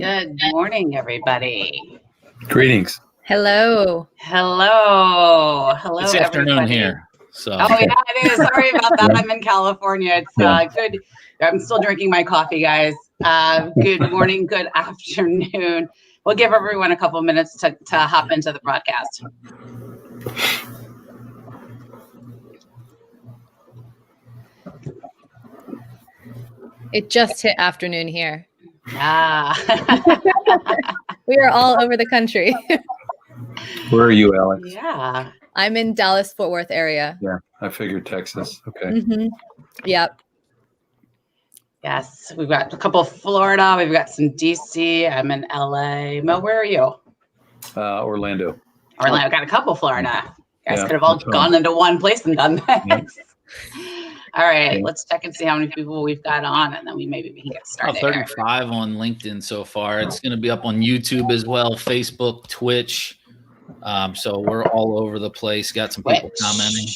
Good morning, everybody. Greetings. Hello. Hello. Hello, It's afternoon everybody. here. So. Oh, yeah, it is. Sorry about that. I'm in California. It's good. I'm still drinking my coffee, guys. Good morning, good afternoon. We'll give everyone a couple minutes to hop into the broadcast. It just hit afternoon here. Ah. We are all over the country. Where are you, Alex? Yeah. I'm in Dallas, Fort Worth area. Yeah, I figured Texas. Okay. Mm-hmm. Yep. Yes, we've got a couple of Florida. We've got some DC. I'm in LA. Mo, where are you? Orlando. Orlando. Got a couple Florida. You guys Yeah, could have all gone into one place and done that. Yeah. All right, Yeah. let's check and see how many people we've got on, and then we can get started. 35 on LinkedIn so far. It's going to be up on YouTube as well, Facebook, Twitch. So we're all over the place. Got some people commenting.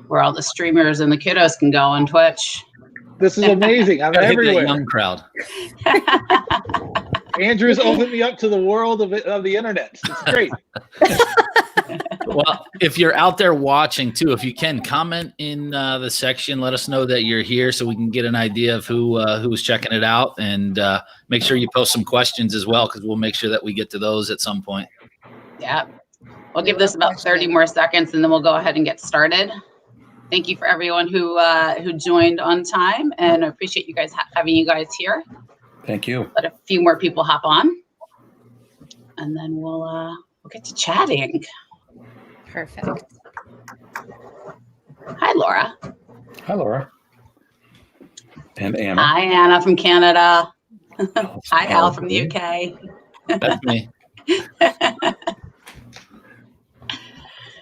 Where all the streamers and the kiddos can go on Twitch. This is amazing. I'm Gotta hit that everywhere. young crowd. Andrew's opened me up to the world of the internet. It's great. Well, if you're out there watching too, if you can comment in the section, let us know that you're here so we can get an idea of who's checking it out, and make sure you post some questions as well, because we'll make sure that we get to those at some point. Yeah, we'll give this about 30 more seconds, and then we'll go ahead and get started. Thank you for everyone who joined on time, and I appreciate you guys having you guys here. Thank you. Let a few more people hop on, and then we'll get to chatting. Perfect. Hi, Laura. Hi, Laura. And Anna. Hi, Anna from Canada. Hi, Al from the Okay. UK. That's me.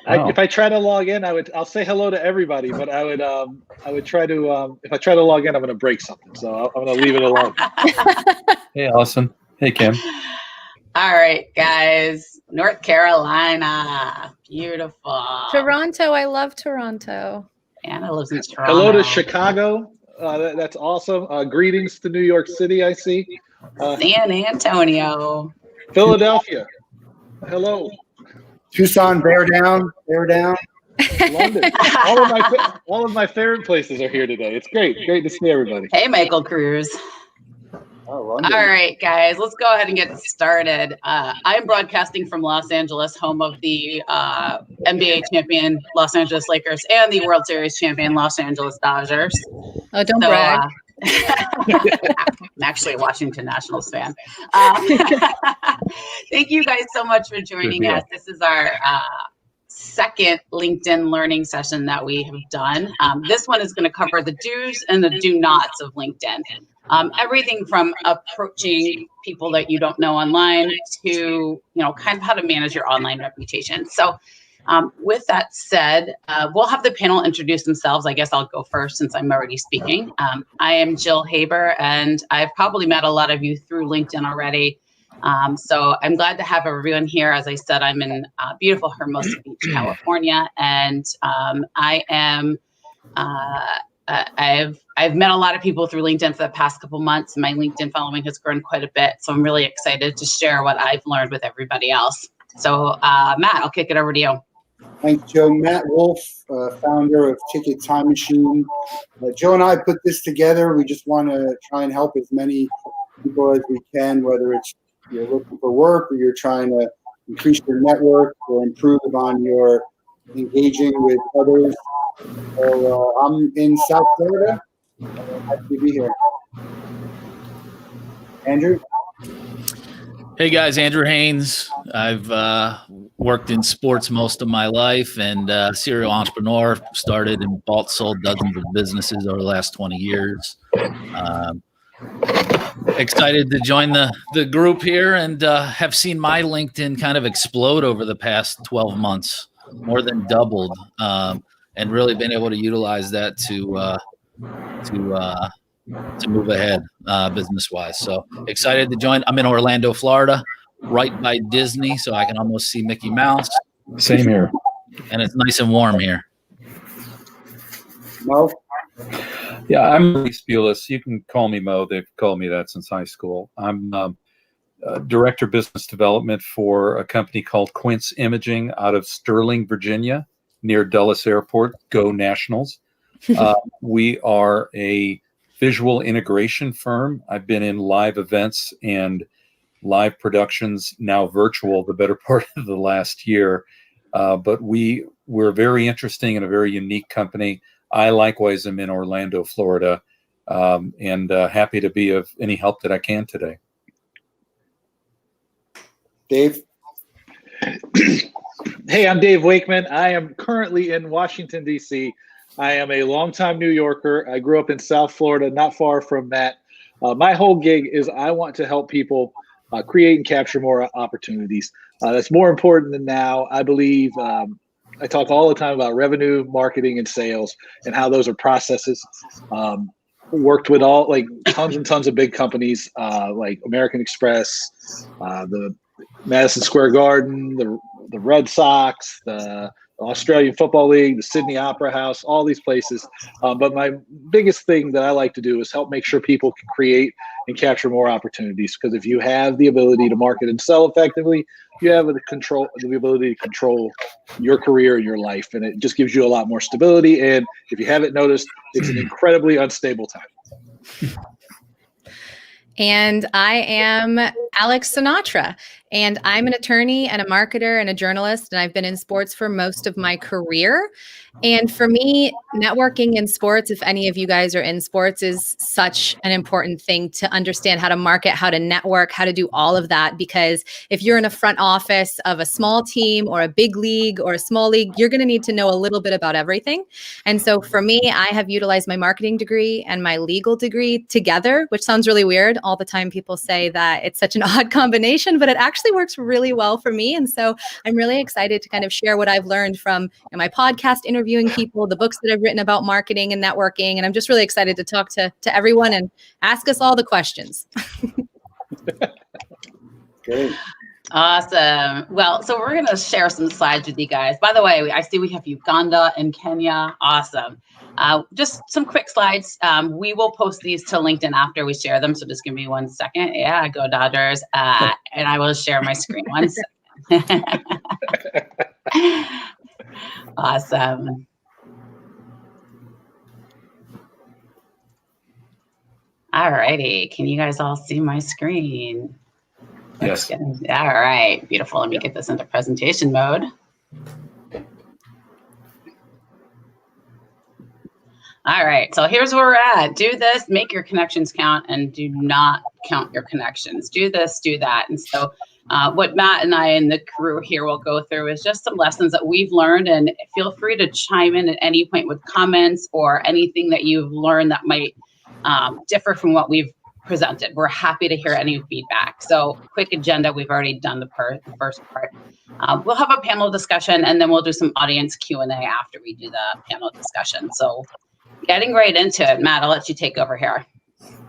If I try to log in, I'll say hello to everybody, but I would try to if I try to log in, I'm going to break something. So I'm going to leave it alone. Hey, Allison. Hey, Kim. All right, guys. North Carolina. Beautiful. Toronto. I love Toronto. Anna lives in Toronto. Hello to Chicago. That's awesome. Greetings to New York City, I see. San Antonio. Philadelphia. Hello. Tucson, bear down. London. All of my favorite places are here today. It's great. Great to see everybody. Hey, Michael Cruz. Oh, London. All right, guys, let's go ahead and get started. I'm broadcasting from Los Angeles, home of the NBA champion Los Angeles Lakers and the World Series champion Los Angeles Dodgers. Oh, don't brag. I'm actually a Washington Nationals fan. Thank you guys so much for joining us. This is our second LinkedIn learning session that we have done. This one is going to cover the do's and the do-nots of LinkedIn. Everything from approaching people that you don't know online to, kind of how to manage your online reputation. So with that said, we'll have the panel introduce themselves. I guess I'll go first since I'm already speaking. I am Jill Haber, and I've probably met a lot of you through LinkedIn already. So I'm glad to have everyone here. As I said, I'm in beautiful Hermosa Beach, California, and I am I've met a lot of people through LinkedIn for the past couple months. My LinkedIn following has grown quite a bit, so I'm really excited to share what I've learned with everybody else. So Matt, I'll kick it over to you. Thanks, Joe. Matt Wolff, founder of Ticket Time Machine. Joe and I put this together. We just want to try and help as many people as we can, whether it's you're looking for work or you're trying to increase your network or improve on your engaging with others. So I'm in South Florida. Happy to be here. Andrew? Hey guys, Andrew Haines. I've worked in sports most of my life, and serial entrepreneur. Started and bought, sold dozens of businesses over the last 20 years. Excited to join the group here, and have seen my LinkedIn kind of explode over the past 12 months, more than doubled, and really been able to utilize that to move ahead business-wise. So excited to join. I'm in Orlando, Florida, right by Disney, so I can almost see Mickey Mouse. Same here. And it's nice and warm here. Mo? Yeah, I'm Maurice Bulus. You can call me Mo. They've called me that since high school. I'm Director of Business Development for a company called Quince Imaging out of Sterling, Virginia, near Dulles Airport. Go Nationals. We are a visual integration firm. I've been in live events and live productions, now virtual, the better part of the last year. But we're very interesting and a very unique company. I likewise am in Orlando, Florida, and happy to be of any help that I can today. Dave? Hey, I'm Dave Wakeman. I am currently in Washington, D.C. I am a longtime New Yorker. I grew up in South Florida, not far from Matt. My whole gig is I want to help people create and capture more opportunities. That's more important than now. I believe I talk all the time about revenue, marketing, and sales, and how those are processes. Worked with tons and tons of big companies like American Express, the Madison Square Garden, the Red Sox, the Australian Football League, the Sydney Opera House, all these places. But my biggest thing that I like to do is help make sure people can create and capture more opportunities. Because if you have the ability to market and sell effectively, you have the ability to control your career and your life. And it just gives you a lot more stability. And if you haven't noticed, it's an incredibly unstable time. And I am Alex Sinatra, and I'm an attorney and a marketer and a journalist, and I've been in sports for most of my career. And for me, networking in sports, if any of you guys are in sports, is such an important thing to understand how to market, how to network, how to do all of that. Because if you're in a front office of a small team or a big league or a small league, you're going to need to know a little bit about everything. And so for me, I have utilized my marketing degree and my legal degree together, which sounds really weird. All the time people say that it's such an odd combination, but it actually works really well for me. And so I'm really excited to kind of share what I've learned from my podcast, interviewing people, the books that I've written about marketing and networking. And I'm just really excited to talk to everyone and ask us all the questions. Great. Awesome. Well, so we're going to share some slides with you guys. By the way, I see we have Uganda and Kenya. Awesome. Just some quick slides. We will post these to LinkedIn after we share them. So just give me 1 second. Yeah, go Dodgers. And I will share my screen 1 second. Awesome. All righty. Can you guys all see my screen? Yes. All right. Beautiful. Let me get this into presentation mode. All right. So here's where we're at. Do this, make your connections count, and do not count your connections. Do this, do that. And so what Matt and I and the crew here will go through is just some lessons that we've learned. And feel free to chime in at any point with comments or anything that you've learned that might differ from what we've presented. We're happy to hear any feedback. So quick agenda, we've already done the first part. We'll have a panel discussion, and then we'll do some audience Q&A after we do the panel discussion. So getting right into it, Matt, I'll let you take over here.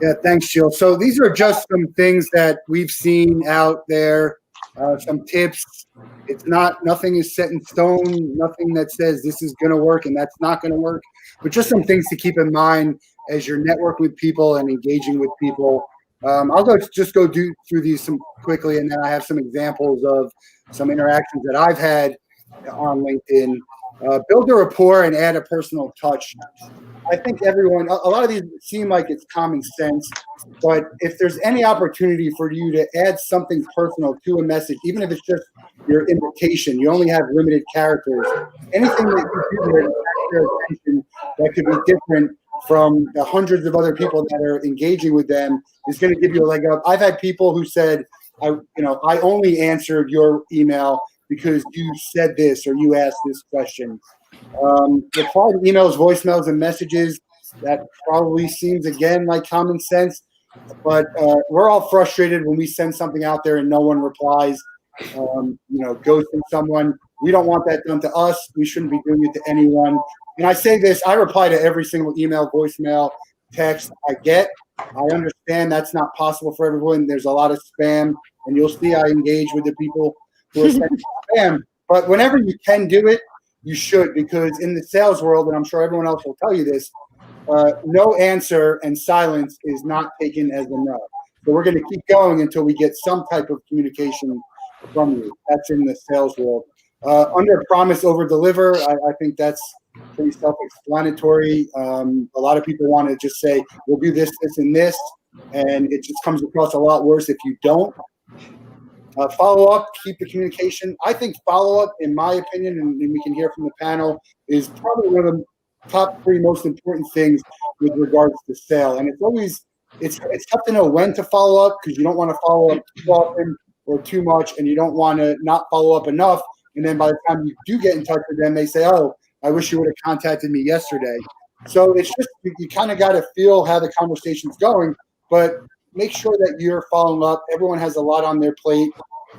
Yeah, thanks, Jill. So these are just some things that we've seen out there, some tips. Nothing is set in stone, nothing that says this is going to work and that's not going to work, but just some things to keep in mind as you're networking with people and engaging with people. I'll go through these quickly, and then I have some examples of some interactions that I've had on LinkedIn. Build a rapport and add a personal touch. I think a lot of these seem like it's common sense, but if there's any opportunity for you to add something personal to a message, even if it's just your invitation, you only have limited characters, anything that you do to attract their attention that could be different from the hundreds of other people that are engaging with them is going to give you a leg up. I've had people who said, I only answered your email because you said this or you asked this question. Reply to emails, voicemails, and messages. That probably seems, again, like common sense, but we're all frustrated when we send something out there and no one replies. Ghosting someone. We don't want that done to us. We shouldn't be doing it to anyone. And I say this, I reply to every single email, voicemail, text I get. I understand that's not possible for everyone. There's a lot of spam, and you'll see I engage with the people who are sending spam. But whenever you can do it, you should, because in the sales world, and I'm sure everyone else will tell you this, no answer and silence is not taken as a no. So we're going to keep going until we get some type of communication from you. That's in the sales world. Under promise, over deliver. I think that's pretty self-explanatory. A lot of people want to just say, we'll do this, this, and this. And it just comes across a lot worse if you don't. Follow up, keep the communication. I think follow up, in my opinion, and we can hear from the panel, is probably one of the top 3 most important things with regards to sale. And it's tough to know when to follow up, because you don't want to follow up too often or too much, and you don't want to not follow up enough. And then by the time you do get in touch with them, they say, oh, I wish you would have contacted me yesterday. So it's just, you kind of got to feel how the conversation's going, but make sure that you're following up. Everyone has a lot on their plate,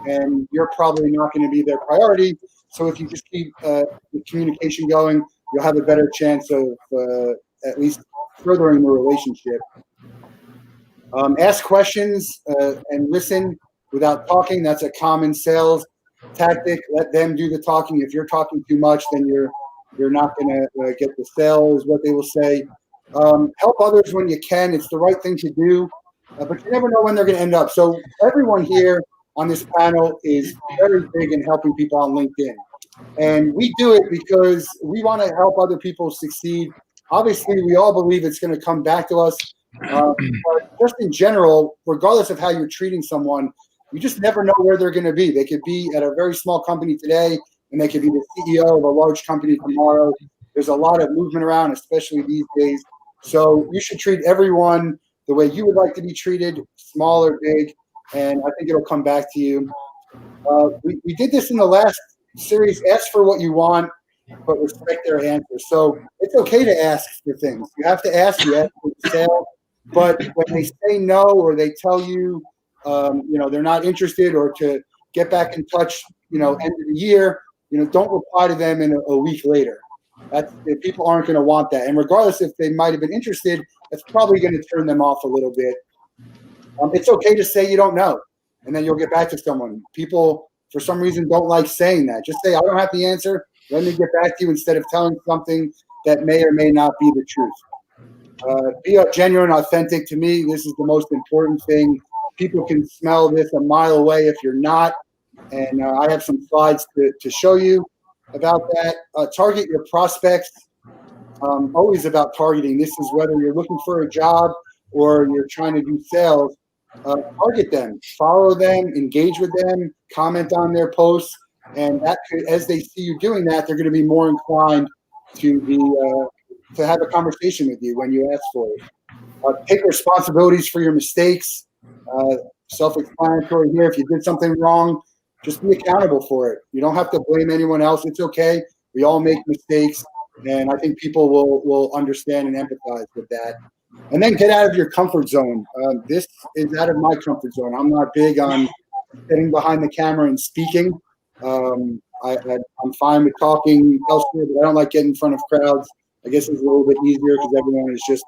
and you're probably not going to be their priority. So if you just keep the communication going, you'll have a better chance of at least furthering the relationship. Ask questions and listen without talking. That's a common sales tactic. Let them do the talking. If you're talking too much, then you're not going to get the sale, is what they will say. Help others when you can. It's the right thing to do, but you never know when they're going to end up. So everyone here on this panel is very big in helping people on LinkedIn. And we do it because we want to help other people succeed. Obviously, we all believe it's going to come back to us. But just in general, regardless of how you're treating someone, you just never know where they're going to be. They could be at a very small company today, and they could be the CEO of a large company tomorrow. There's a lot of movement around, especially these days. So you should treat everyone the way you would like to be treated, small or big, and I think it'll come back to you. We did this in the last series. Ask for what you want, but respect their answers. So it's okay to ask for things. You have to ask. You ask for the sale, but when they say no, or they tell you, they're not interested, or to get back in touch, end of the year, don't reply to them in a week later. People aren't going to want that. And regardless if they might have been interested, that's probably going to turn them off a little bit. It's okay to say you don't know, and then you'll get back to someone. People, for some reason, don't like saying that. Just say, I don't have the answer. Let me get back to you, instead of telling something that may or may not be the truth. Be genuine, authentic. To me, this is the most important thing. People can smell this a mile away if you're not. And I have some slides to show you about that. Target your prospects. Always about targeting. This is whether you're looking for a job or you're trying to do sales. Target them, follow them, engage with them, comment on their posts, and that as they see you doing that, they're going to be more inclined to have a conversation with you when you ask for it. Take responsibilities for your mistakes. Self-explanatory here. If you did something wrong, just be accountable for it. You don't have to blame anyone else. It's okay. We all make mistakes, and I think people will understand and empathize with that. And then get out of your comfort zone. This is out of my comfort zone. I'm not big on getting behind the camera and speaking. I'm fine with talking elsewhere, but I don't like getting in front of crowds. I guess it's a little bit easier because everyone is just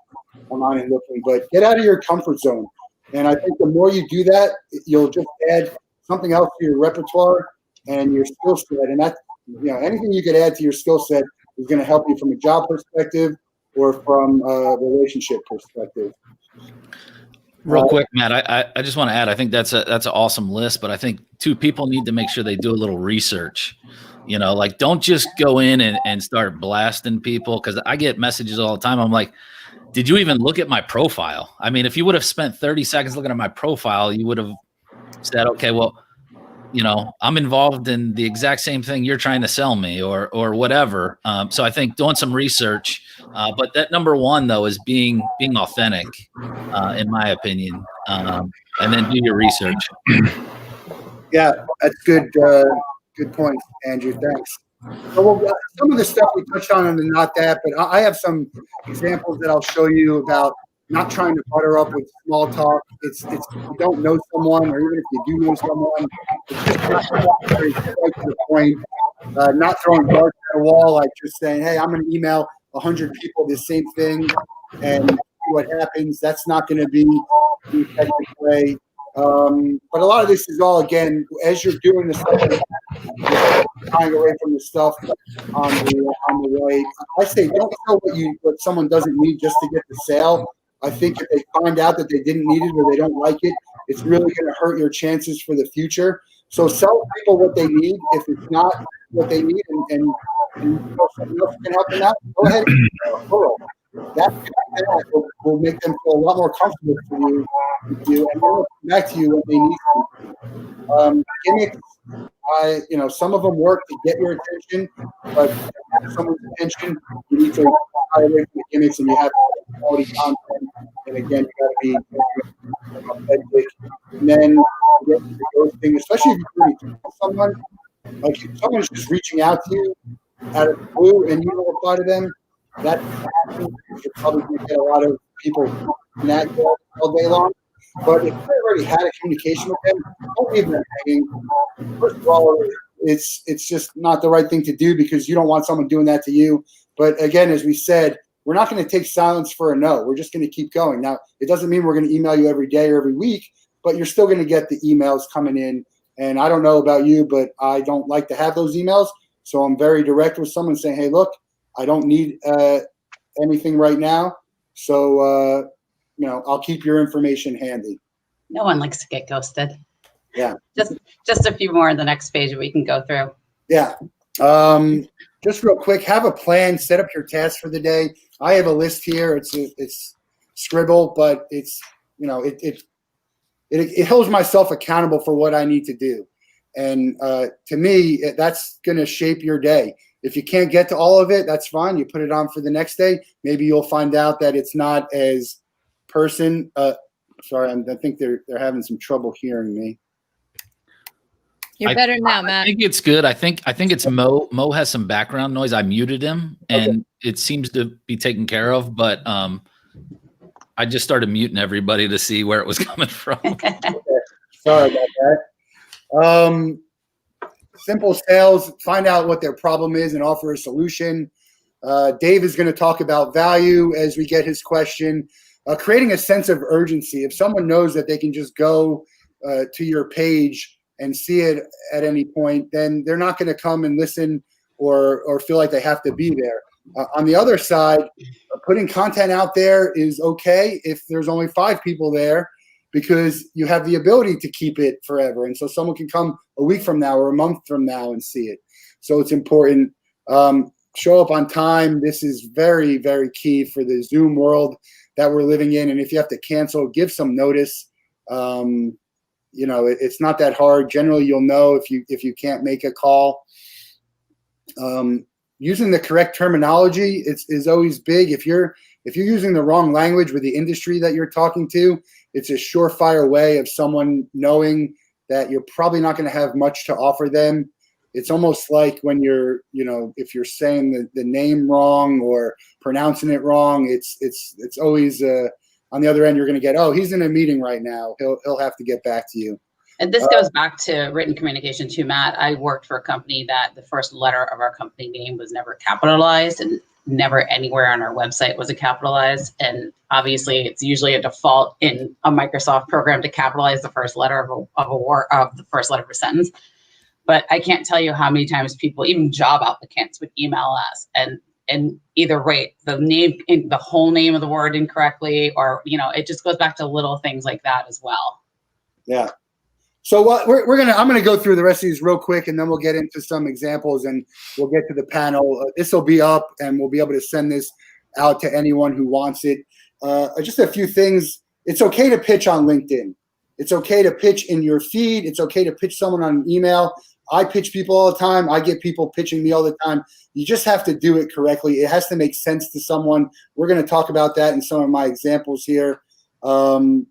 online and looking. But get out of your comfort zone. And I think the more you do that, you'll just add something else to your repertoire and your skill set. And that's, anything you could add to your skill set is going to help you from a job perspective or from a relationship perspective. Real quick, Matt, I just want to add, I think that's an awesome list, but I think too, people need to make sure they do a little research. Don't just go in and start blasting people, because I get messages all the time. I'm like, did you even look at my profile? I mean, if you would have spent 30 seconds looking at my profile, you would have said, okay, well, I'm involved in the exact same thing you're trying to sell me, or whatever. So I think doing some research, but that number one though is being authentic, in my opinion, and then do your research. Yeah, that's good. Good point, Andrew. Thanks. So some of the stuff we touched on and not that, but I have some examples that I'll show you about not trying to butter up with small talk. It's if you don't know someone, or even if you do know someone, it's just not very right to the point. Not throwing darts at a wall, like just saying, hey, I'm going to email 100 people the same thing and see what happens. That's not going to be the effective way. But a lot of this is all, again, as you're doing the stuff, trying away from the stuff on the way. I say don't sell what someone doesn't need just to get the sale. I think if they find out that they didn't need it or they don't like it, it's really going to hurt your chances for the future. So sell people what they need. If it's not what they need, and someone else can help them out, go ahead and referral. That will make them feel a lot more comfortable with you, and they'll come back to you when they need you. Gimmicks, some of them work to get your attention, but to have someone's attention, you need to hire away from the gimmicks, and you have to have quality content. And again, you got to be authentic. And then you get the ghosting, especially if you're really talking to someone. Like if someone's just reaching out to you out of the blue and you don't reply to them, that happens. You're probably going to get a lot of people in that all day long. But if you already had a communication with them, don't leave them hanging. First of all, it's just not the right thing to do because you don't want someone doing that to you. But again, as we said, we're not going to take silence for a no. We're just going to keep going. Now, it doesn't mean we're going to email you every day or every week, but you're still going to get the emails coming in. And I don't know about you, but I don't like to have those emails. So I'm very direct with someone saying, hey, look, I don't need anything right now. So, I'll keep your information handy. No one likes to get ghosted. Yeah. Just a few more on the next page we can go through. Yeah. Just real quick, have a plan, set up your tasks for the day. I have a list here. It's scribble, but it's, it holds myself accountable for what I need to do. And to me, that's going to shape your day. If you can't get to all of it, that's fine. You put it on for the next day. Maybe you'll find out that it's not as sorry, I think they're having some trouble hearing me. You're better now, Matt. I think it's good. I think it's Mo. Mo has some background noise. I muted him, and it seems to be taken care of. But I just started muting everybody to see where it was coming from. Okay. Sorry about that. Simple sales. Find out what their problem is and offer a solution. Dave is going to talk about value as we get his question. Creating a sense of urgency. If someone knows that they can just go to your page and see it at any point, then they're not going to come and listen or feel like they have to be there. On the other side, putting content out there is okay if there's only 5 people there because you have the ability to keep it forever. And so someone can come a week from now or a month from now and see it. So it's important. Show up on time. This is very, very key for the Zoom world that we're living in. And if you have to cancel, give some notice. It's not that hard. Generally, you'll know if you can't make a call. Using the correct terminology is always big. If you're using the wrong language with the industry that you're talking to, it's a surefire way of someone knowing that you're probably not going to have much to offer them. It's almost like when if you're saying the name wrong or pronouncing it wrong, it's always on the other end, you're going to get, oh, he's in a meeting right now. He'll have to get back to you. And this goes back to written communication too, Matt. I worked for a company that the first letter of our company name was never capitalized, and never anywhere on our website was it capitalized. And obviously, it's usually a default in a Microsoft program to capitalize the first letter of the first letter of a sentence. But I can't tell you how many times people, even job applicants, would email us and either write the whole name of the word incorrectly, or it just goes back to little things like that as well. Yeah. So what I'm gonna go through the rest of these real quick, and then we'll get into some examples, and we'll get to the panel. This will be up, and we'll be able to send this out to anyone who wants it. Just a few things. It's okay to pitch on LinkedIn. It's okay to pitch in your feed. It's okay to pitch someone on an email. I pitch people all the time. I get people pitching me all the time. You just have to do it correctly. It has to make sense to someone. We're going to talk about that in some of my examples here. Some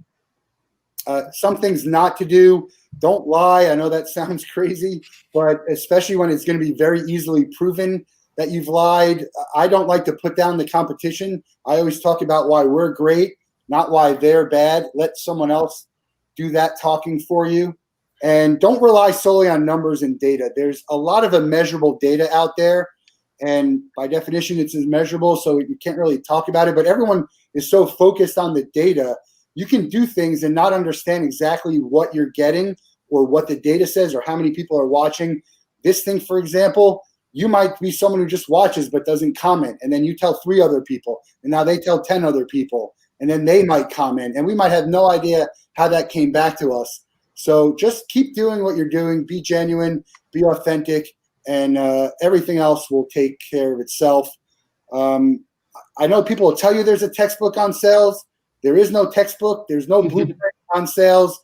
things not to do. Don't lie. I know that sounds crazy, but especially when it's going to be very easily proven that you've lied. I don't like to put down the competition. I always talk about why we're great, not why they're bad. Let someone else do that talking for you. And don't rely solely on numbers and data. There's a lot of immeasurable data out there. And by definition, it's immeasurable, so you can't really talk about it. But everyone is so focused on the data, you can do things and not understand exactly what you're getting or what the data says or how many people are watching. This thing, for example, you might be someone who just watches but doesn't comment. And then you tell 3 other people. And now they tell 10 other people. and then they might comment, and we might have no idea how that came back to us. So just keep doing what you're doing. Be genuine, be authentic, and everything else will take care of itself. I know people will tell you there's a textbook on sales. There is no textbook. There's no blueprint on sales.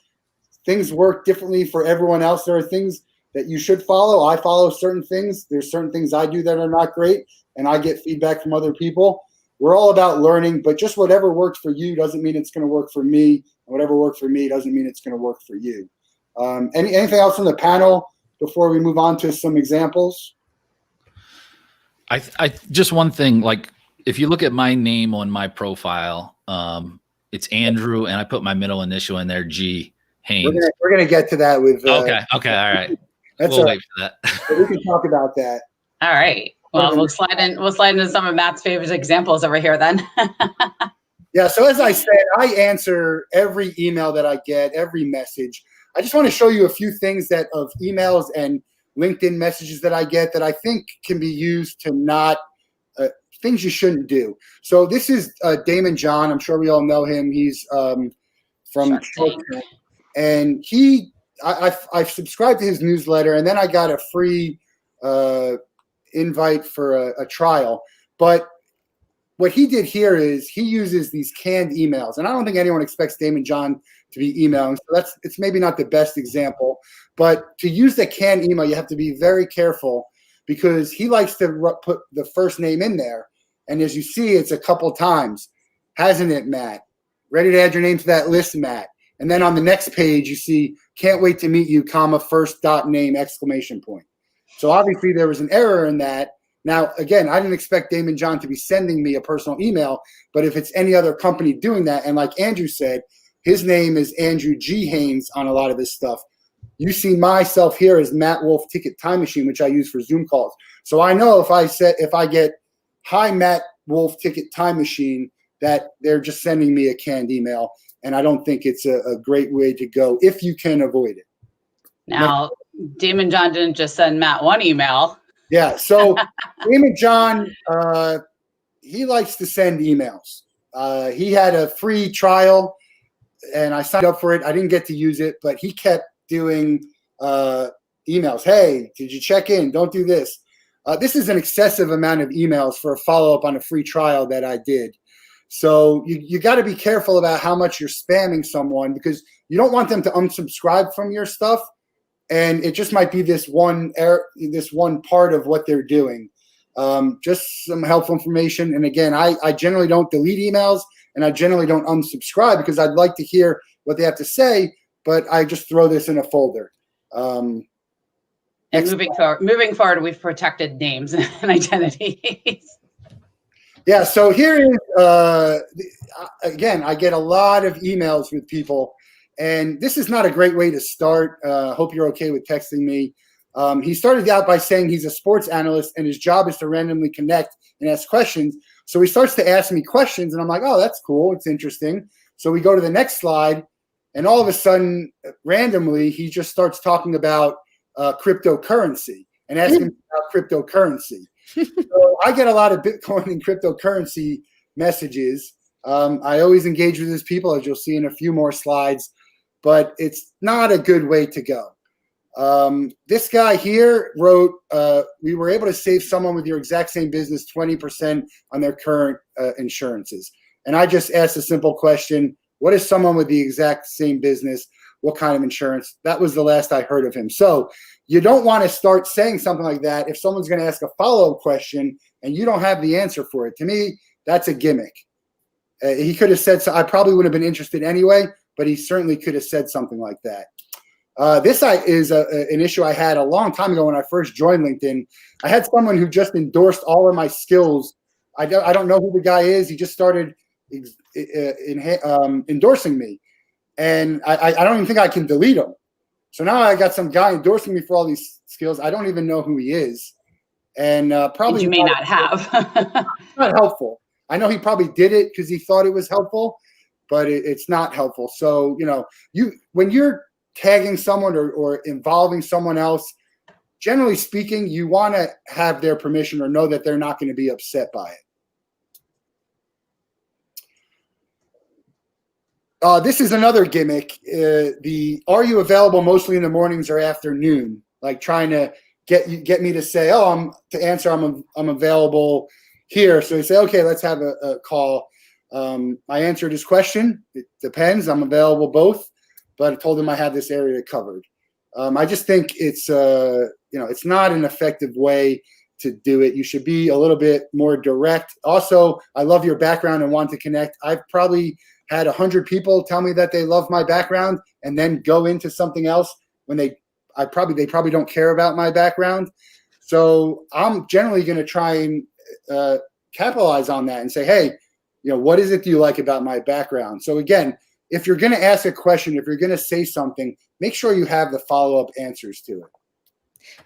Things work differently for everyone else. There are things that you should follow. I follow certain things. There's certain things I do that are not great, and I get feedback from other people. We're all about learning, but just whatever works for you doesn't mean it's going to work for me. Whatever worked for me doesn't mean it's going to work for you. Anything else on the panel before we move on to some examples? I just one thing, like if you look at my name on my profile, it's Andrew, and I put my middle initial in there, G. Haines. We're gonna get to that with. Okay, all right. We'll wait for that. So we can talk about that. All right. Well, we'll slide into some of Matt's favorite examples over here then. Yeah. So as I said, I answer every email that I get, every message. I just want to show you a few things of emails and LinkedIn messages that I get that I think can be used to not things you shouldn't do. So this is Damon John. I'm sure we all know him. He's from Shark Tank. And I've subscribed to his newsletter, and then I got a free invite for a trial. But what he did here is he uses these canned emails, and I don't think anyone expects Damon John to be emailing. So it's maybe not the best example, but to use the canned email, you have to be very careful because he likes to put the first name in there. And as you see, it's a couple times, hasn't it, Matt? Ready to add your name to that list, Matt? And then on the next page, you see, can't wait to meet you, comma, first dot name, exclamation point. So obviously there was an error in that. Now, again, I didn't expect Damon John to be sending me a personal email, but if it's any other company doing that, and like Andrew said, his name is Andrew G. Haines on a lot of this stuff. You see myself here as Matt Wolff Ticket Time Machine, which I use for Zoom calls. So I know if I get, hi, Matt Wolff Ticket Time Machine, that they're just sending me a canned email. And I don't think it's a great way to go if you can avoid it. Now, Damon John didn't just send Matt one email. Yeah, so Damon John, he likes to send emails. He had a free trial, and I signed up for it. I didn't get to use it, but he kept doing emails. Hey, did you check in? Don't do this. This is an excessive amount of emails for a follow-up on a free trial that I did. So you got to be careful about how much you're spamming someone because you don't want them to unsubscribe from your stuff. And it just might be this one part of what they're doing. Just some helpful information. And again, I generally don't delete emails and I generally don't unsubscribe because I'd like to hear what they have to say, but I just throw this in a folder. And moving forward, we've protected names and identities. Yeah, so here is, again, I get a lot of emails with people, and this is not a great way to start. Hope you're okay with texting me. He started out by saying he's a sports analyst, and his job is to randomly connect and ask questions. So he starts to ask me questions, and I'm like, oh, that's cool. It's interesting. So we go to the next slide, and all of a sudden, randomly, he just starts talking about cryptocurrency and asking about cryptocurrency. So I get a lot of Bitcoin and cryptocurrency messages. I always engage with these people, as you'll see in a few more slides, but it's not a good way to go. This guy here wrote, we were able to save someone with your exact same business 20% on their current insurances. And I just asked a simple question. What is someone with the exact same business? What kind of insurance? That was the last I heard of him. So you don't want to start saying something like that if someone's going to ask a follow-up question and you don't have the answer for it. To me, that's a gimmick. He could have said so. I probably would have been interested anyway, but he certainly could have said something like that. This is an issue I had a long time ago when I first joined LinkedIn. I had someone who just endorsed all of my skills. I don't know who the guy is. He just started endorsing me. And I don't even think I can delete him. So now I got some guy endorsing me for all these skills. I don't even know who he is. And probably you may not have. Not helpful. I know he probably did it because he thought it was helpful, but it's not helpful. So, when you're tagging someone or involving someone else, generally speaking, you want to have their permission or know that they're not going to be upset by it. This is another gimmick. Are you available mostly in the mornings or afternoon? Like trying to get me to say, I'm available here. So you say, okay, let's have a call. I answered his question. It depends. I'm available both, but I told him I had this area covered. I just think it's it's not an effective way to do it. You should be a little bit more direct. Also, I love your background and want to connect. I've probably had 100 people tell me that they love my background and then go into something else when they probably don't care about my background. So I'm generally going to try and capitalize on that and say, hey, what is it do you like about my background? So again, if you're going to ask a question, if you're going to say something, make sure you have the follow-up answers to it.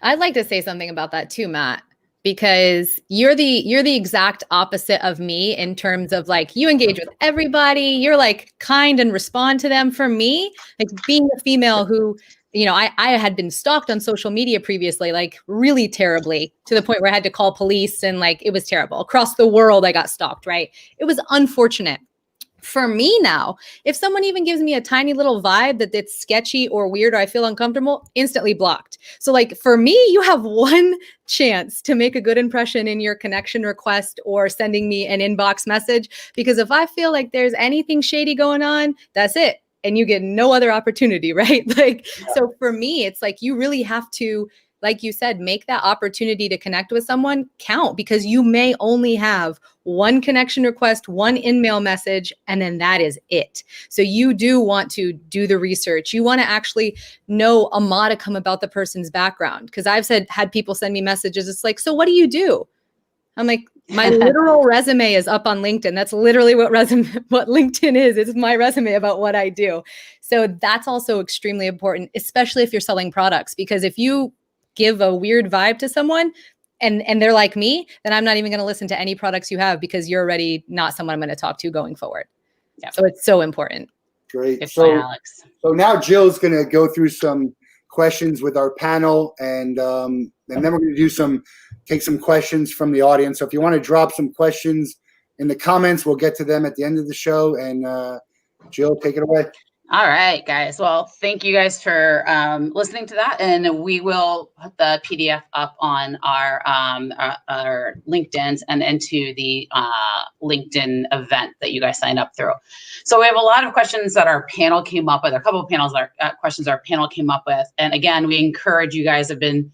I'd like to say something about that too, Matt, because you're the exact opposite of me in terms of like you engage with everybody. You're like kind and respond to them. For me, like being a female who, I had been stalked on social media previously, like really terribly, to the point where I had to call police and like it was terrible. Across the world, I got stalked, right? It was unfortunate. For me now, if someone even gives me a tiny little vibe that it's sketchy or weird or I feel uncomfortable, instantly blocked. So like for me, you have one chance to make a good impression in your connection request or sending me an inbox message, because if I feel like there's anything shady going on, that's it. And you get no other opportunity, right? So for me, it's like you really have to, like you said, make that opportunity to connect with someone count, because you may only have one connection request, one in-mail message, and then that is it. So you do want to do the research. You want to actually know a modicum about the person's background. Because I've had people send me messages. It's like, so what do you do? I'm like, my literal resume is up on LinkedIn. That's literally what LinkedIn is. It's my resume about what I do. So that's also extremely important, especially if you're selling products, because if you give a weird vibe to someone and they're like me, then I'm not even going to listen to any products you have, because you're already not someone I'm going to talk to going forward. Yeah. So it's so important. Great. Good So, point, Alex. So now Jill's going to go through some questions with our panel, and then we're going to take some questions from the audience. So if you want to drop some questions in the comments, we'll get to them at the end of the show. And Jill, take it away. All right, guys. Well, thank you guys for listening to that, and we will put the PDF up on our LinkedIns and into the LinkedIn event that you guys signed up through. So we have a lot of questions that our panel came up with, a couple of questions our panel came up with, and again, we encourage you guys have been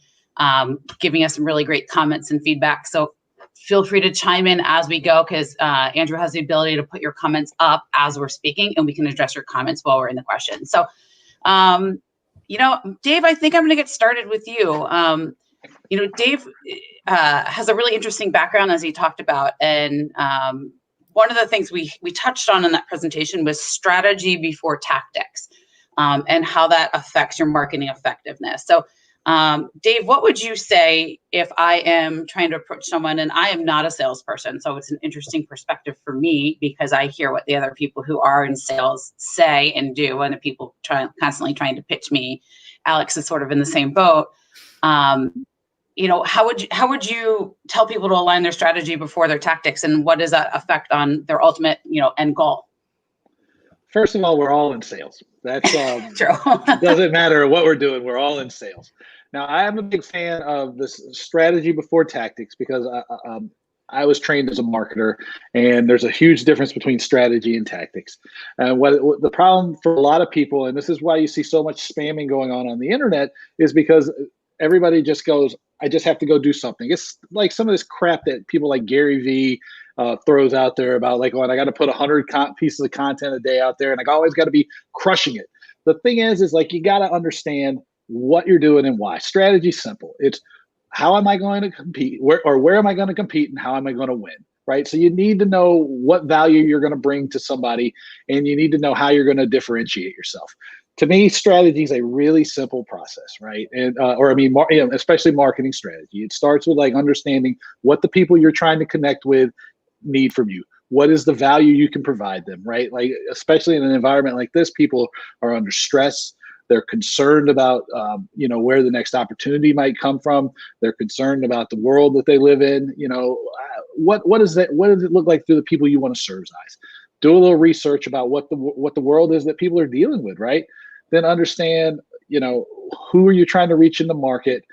giving us some really great comments and feedback. So feel free to chime in as we go, because Andrew has the ability to put your comments up as we're speaking, and we can address your comments while we're in the question. So, Dave, I think I'm going to get started with you. Dave has a really interesting background, as he talked about. And one of the things we touched on in that presentation was strategy before tactics, and how that affects your marketing effectiveness. So, Dave, what would you say if I am trying to approach someone and I am not a salesperson? So it's an interesting perspective for me, because I hear what the other people who are in sales say and do, and the people constantly trying to pitch me. Alex is sort of in the same boat. How would you tell people to align their strategy before their tactics, and what does that affect on their ultimate, end goal? First of all, we're all in sales. That's true. Doesn't matter what we're doing. We're all in sales. Now, I am a big fan of this strategy before tactics, because I was trained as a marketer, and there's a huge difference between strategy and tactics. And what the problem for a lot of people, and this is why you see so much spamming going on the internet, is because everybody just goes, I just have to go do something. It's like some of this crap that people like Gary Vee throws out there about, like, I got to put 100 pieces of content a day out there, and I always got to be crushing it. The thing is like, you got to understand what you're doing and why. Strategy's simple. It's how am I going to compete, where am I going to compete, and how am I going to win, right? So you need to know what value you're going to bring to somebody, and you need to know how you're going to differentiate yourself. To me, strategy is a really simple process, right? And especially marketing strategy. It starts with like understanding what the people you're trying to connect with need from you. What is the value you can provide them, right? Like, especially in an environment like this, people are under stress. They're concerned about, where the next opportunity might come from. They're concerned about the world that they live in. What does it look like through the people you want to serve's eyes? do a little research about what the world is that people are dealing with, right? Then understand, who are you trying to reach in the market,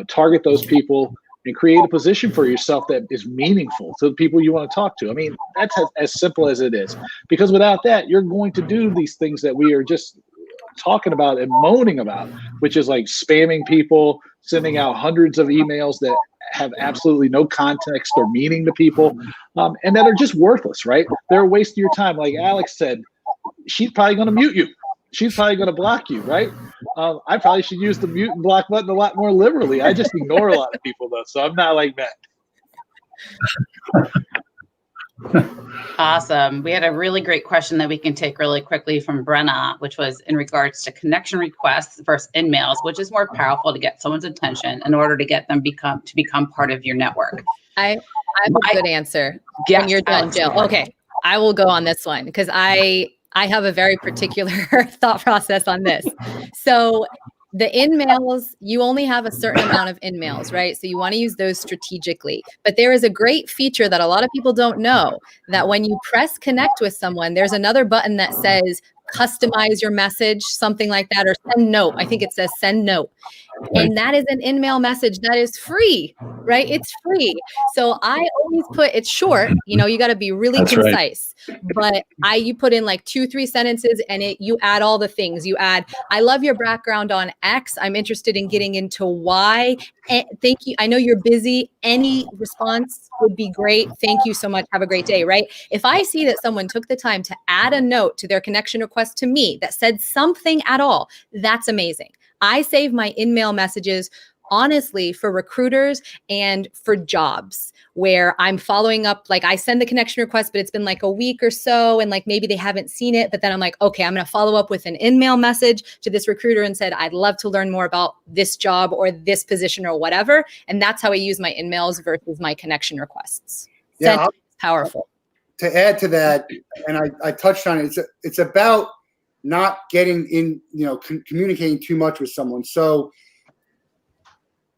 target those people, and create a position for yourself that is meaningful to the people you want to talk to. I mean, that's as simple as it is. Because without that, you're going to do these things that we are just talking about and moaning about, which is like spamming people, sending out hundreds of emails that have absolutely no context or meaning to people, and that are just worthless, right? They're a waste of your time. Like Alex said, she's probably going to mute you. She's probably going to block you, right? I probably should use the mute and block button a lot more liberally. I just ignore a lot of people, though, so I'm not like Matt. Awesome. We had a really great question that we can take really quickly from Brenna, which was in regards to connection requests versus Inmails, which is more powerful to get someone's attention in order to get them to become part of your network. I have a good answer. Yes, when you're done, Jill. Okay, I will go on this one because I have a very particular thought process on this. So the Inmails, you only have a certain amount of Inmails, right? So you want to use those strategically. But there is a great feature that a lot of people don't know, that when you press connect with someone, there's another button that says customize your message, something like that, or send note. I think it says send note. And that is an in-mail message that is free, right? It's free. So I always put, it's short, you got to be really concise, right. But you put in like 2-3 sentences and you add all the things. You add, I love your background on X. I'm interested in getting into Y. And thank you. I know you're busy. Any response would be great. Thank you so much. Have a great day, right? If I see that someone took the time to add a note to their connection request to me that said something at all, that's amazing. I save my in-mail messages, honestly, for recruiters and for jobs where I'm following up. Like I send the connection request, but it's been like a week or so. And like maybe they haven't seen it, but then I'm like, okay, I'm going to follow up with an in-mail message to this recruiter and said, I'd love to learn more about this job or this position or whatever. And that's how I use my in-mails versus my connection requests. Yeah, powerful. To add to that, and I touched on it, it's about not getting in, communicating too much with someone. So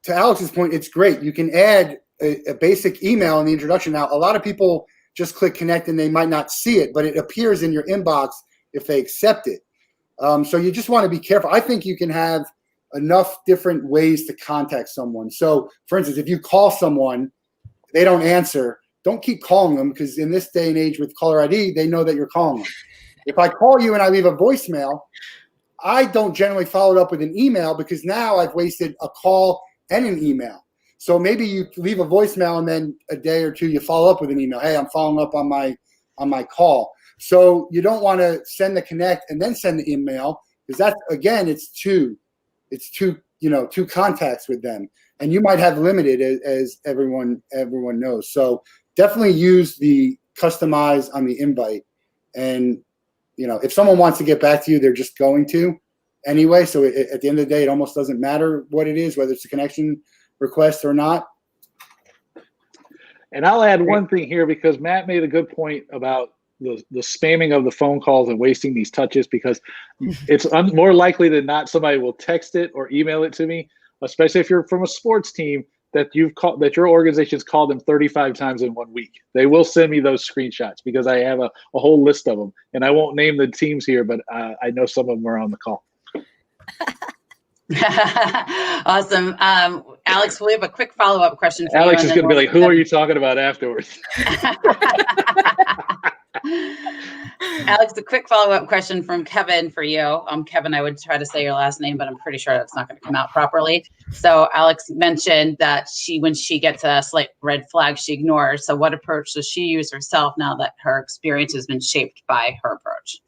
to Alex's point, it's great. You can add a basic email in the introduction. Now, a lot of people just click connect and they might not see it, but it appears in your inbox if they accept it. So you just want to be careful. I think you can have enough different ways to contact someone. So for instance, if you call someone, they don't answer, don't keep calling them, because in this day and age with caller ID, they know that you're calling them. If I call you and I leave a voicemail, I don't generally follow it up with an email because now I've wasted a call and an email. So maybe you leave a voicemail and then a day or two you follow up with an email. Hey, I'm following up on my call. So you don't want to send the connect and then send the email, because that's, again, it's two contacts with them, and you might have limited, as everyone knows. So definitely use the customize on the invite. And if someone wants to get back to you, they're just going to anyway. So at the end of the day, it almost doesn't matter what it is, whether it's a connection request or not. And I'll add one thing here, because Matt made a good point about the spamming of the phone calls and wasting these touches, because it's more likely than not somebody will text it or email it to me, especially if you're from a sports team that your organization's called them 35 times in 1 week. They will send me those screenshots because I have a whole list of them. And I won't name the teams here, but I know some of them are on the call. Awesome. Alex, we have a quick follow-up question for Alex you. is going to be like, who are you talking about afterwards? Alex, a quick follow-up question from Kevin for you. Kevin, I would try to say your last name, but I'm pretty sure that's not going to come out properly. So Alex mentioned that when she gets a slight red flag, she ignores. So what approach does she use herself now that her experience has been shaped by her approach?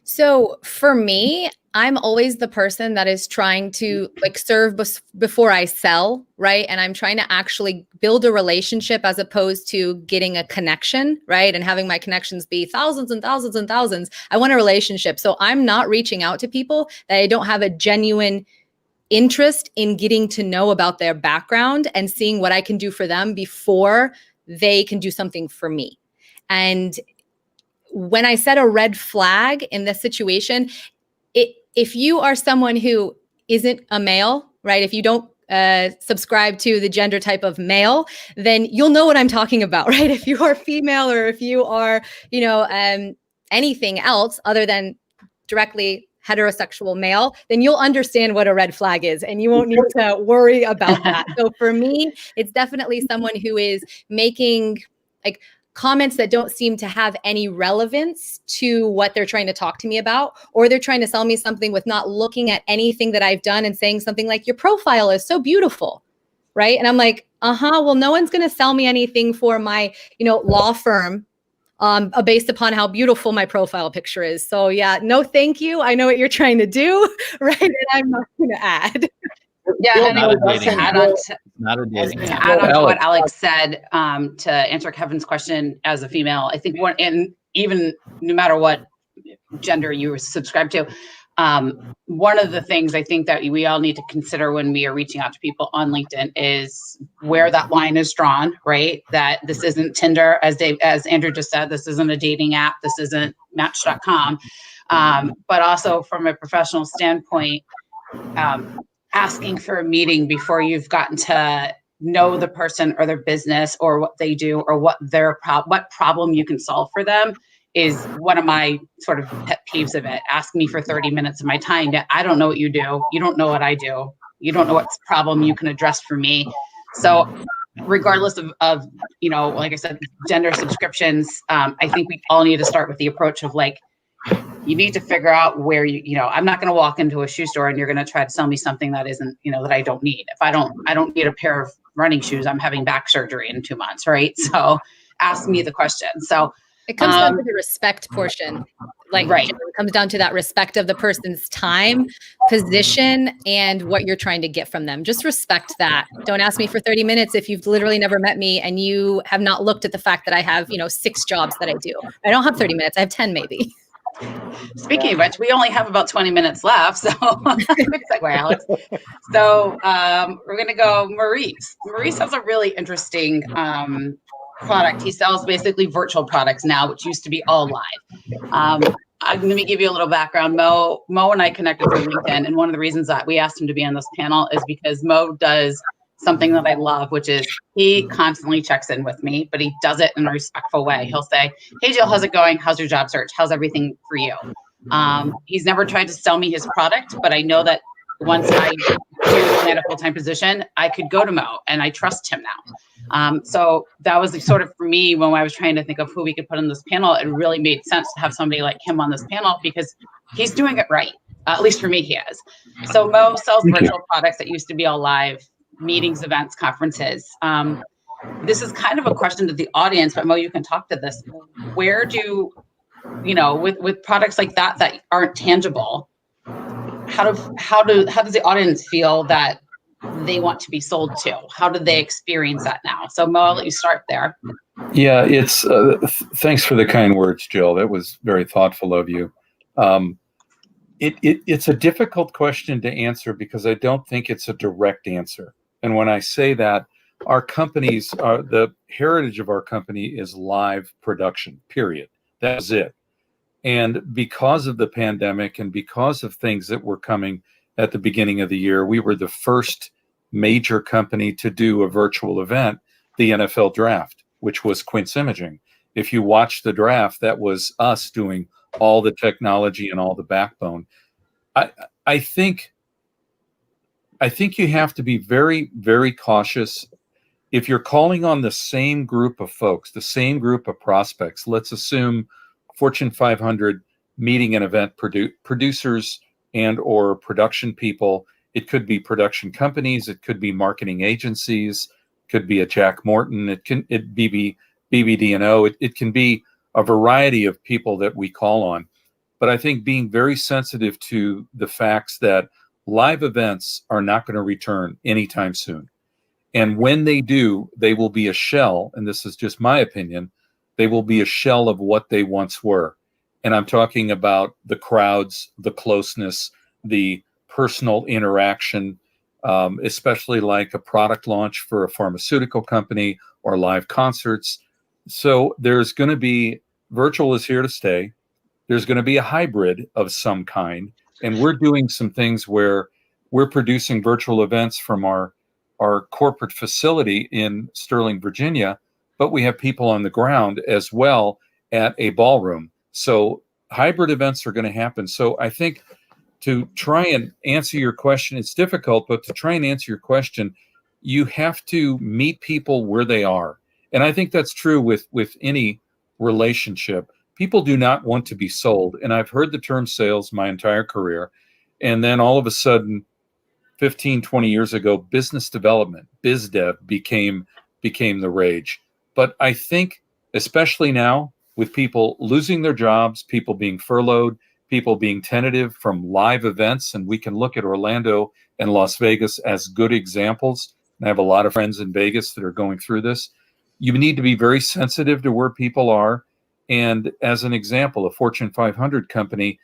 So for me, I'm always the person that is trying to serve before I sell, right? And I'm trying to actually build a relationship as opposed to getting a connection, right? And having my connections be thousands and thousands and thousands. I want a relationship. So I'm not reaching out to people that I don't have a genuine interest in getting to know about their background and seeing what I can do for them before they can do something for me. And when I set a red flag in this situation, if you are someone who isn't a male, right? If you don't subscribe to the gender type of male, then you'll know what I'm talking about, right? If you are female or if you are, anything else other than directly heterosexual male, then you'll understand what a red flag is and you won't need to worry about that. So for me, it's definitely someone who is making like comments that don't seem to have any relevance to what they're trying to talk to me about, or they're trying to sell me something with not looking at anything that I've done and saying something like, your profile is so beautiful, right? And I'm like, well, no one's going to sell me anything for my, law firm based upon how beautiful my profile picture is. So yeah, no, thank you. I know what you're trying to do, right? And I'm not going to add. Yeah, and to add on to what Alex said, to answer Kevin's question as a female, I think and even no matter what gender you subscribe to, one of the things I think that we all need to consider when we are reaching out to people on LinkedIn is where that line is drawn, right? That this isn't Tinder, as Andrew just said, this isn't a dating app, this isn't Match.com, but also from a professional standpoint, asking for a meeting before you've gotten to know the person or their business or what they do or what what problem you can solve for them is one of my sort of pet peeves of it. Ask me for 30 minutes of my time. That I don't know what you do. You don't know what I do. You don't know what problem you can address for me. So regardless of like I said, gender subscriptions, I think we all need to start with the approach of like, you need to figure out where I'm not going to walk into a shoe store and you're going to try to sell me something that isn't, that I don't need. If I don't need a pair of running shoes, I'm having back surgery in 2 months. Right. So ask me the question. So it comes down to the respect portion. Like, right. It comes down to that respect of the person's time, position, and what you're trying to get from them. Just respect that. Don't ask me for 30 minutes if you've literally never met me and you have not looked at the fact that I have, 6 jobs that I do. I don't have 30 minutes. I have 10 maybe. Speaking of which, we only have about 20 minutes left, so good segue, Alex. So we're going to go Maurice. Maurice has a really interesting product. He sells basically virtual products now, which used to be all live. Let me give you a little background. Mo and I connected through LinkedIn, and one of the reasons that we asked him to be on this panel is because Mo does something that I love, which is he constantly checks in with me, but he does it in a respectful way. He'll say, hey, Jill, how's it going? How's your job search? How's everything for you? He's never tried to sell me his product, but I know that once I do land a full-time position, I could go to Mo, and I trust him now. So that was sort of for me when I was trying to think of who we could put on this panel. It really made sense to have somebody like him on this panel because he's doing it right. At least for me, he is. So Mo sells virtual products that used to be all live. Meetings, events, conferences. This is kind of a question to the audience, but Mo, you can talk to this. Where do, with products like that aren't tangible, how does the audience feel that they want to be sold to? How do they experience that now? So Mo, I'll let you start there. Yeah, it's thanks for the kind words, Jill. That was very thoughtful of you. It's a difficult question to answer because I don't think it's a direct answer. And when I say that, our companies, the heritage of our company is live production, period. That's it. And because of the pandemic and because of things that were coming at the beginning of the year, we were the first major company to do a virtual event, the NFL draft, which was Quince Imaging. If you watch the draft, that was us doing all the technology and all the backbone. I think you have to be very, very cautious. If you're calling on the same group of folks, the same group of prospects, let's assume Fortune 500 meeting and event producers and or production people. It could be production companies. It could be marketing agencies. It could be a Jack Morton. It be BBD&O. It can be a variety of people that we call on. But I think being very sensitive to the facts that live events are not going to return anytime soon. And when they do, they will be a shell, and this is just my opinion, they will be a shell of what they once were. And I'm talking about the crowds, the closeness, the personal interaction, especially like a product launch for a pharmaceutical company or live concerts. So there's going to be, virtual is here to stay. There's going to be a hybrid of some kind. And we're doing some things where we're producing virtual events from our corporate facility in Sterling, Virginia, but we have people on the ground as well at a ballroom. So hybrid events are going to happen. So I think to try and answer your question, it's difficult, but to try and answer your question, you have to meet people where they are. And I think that's true with any relationship. People do not want to be sold. And I've heard the term sales my entire career. And then all of a sudden, 15, 20 years ago, business development, biz dev became the rage. But I think, especially now, with people losing their jobs, people being furloughed, people being tentative from live events, and we can look at Orlando and Las Vegas as good examples. And I have a lot of friends in Vegas that are going through this. You need to be very sensitive to where people are. And as an example, a Fortune 500 company,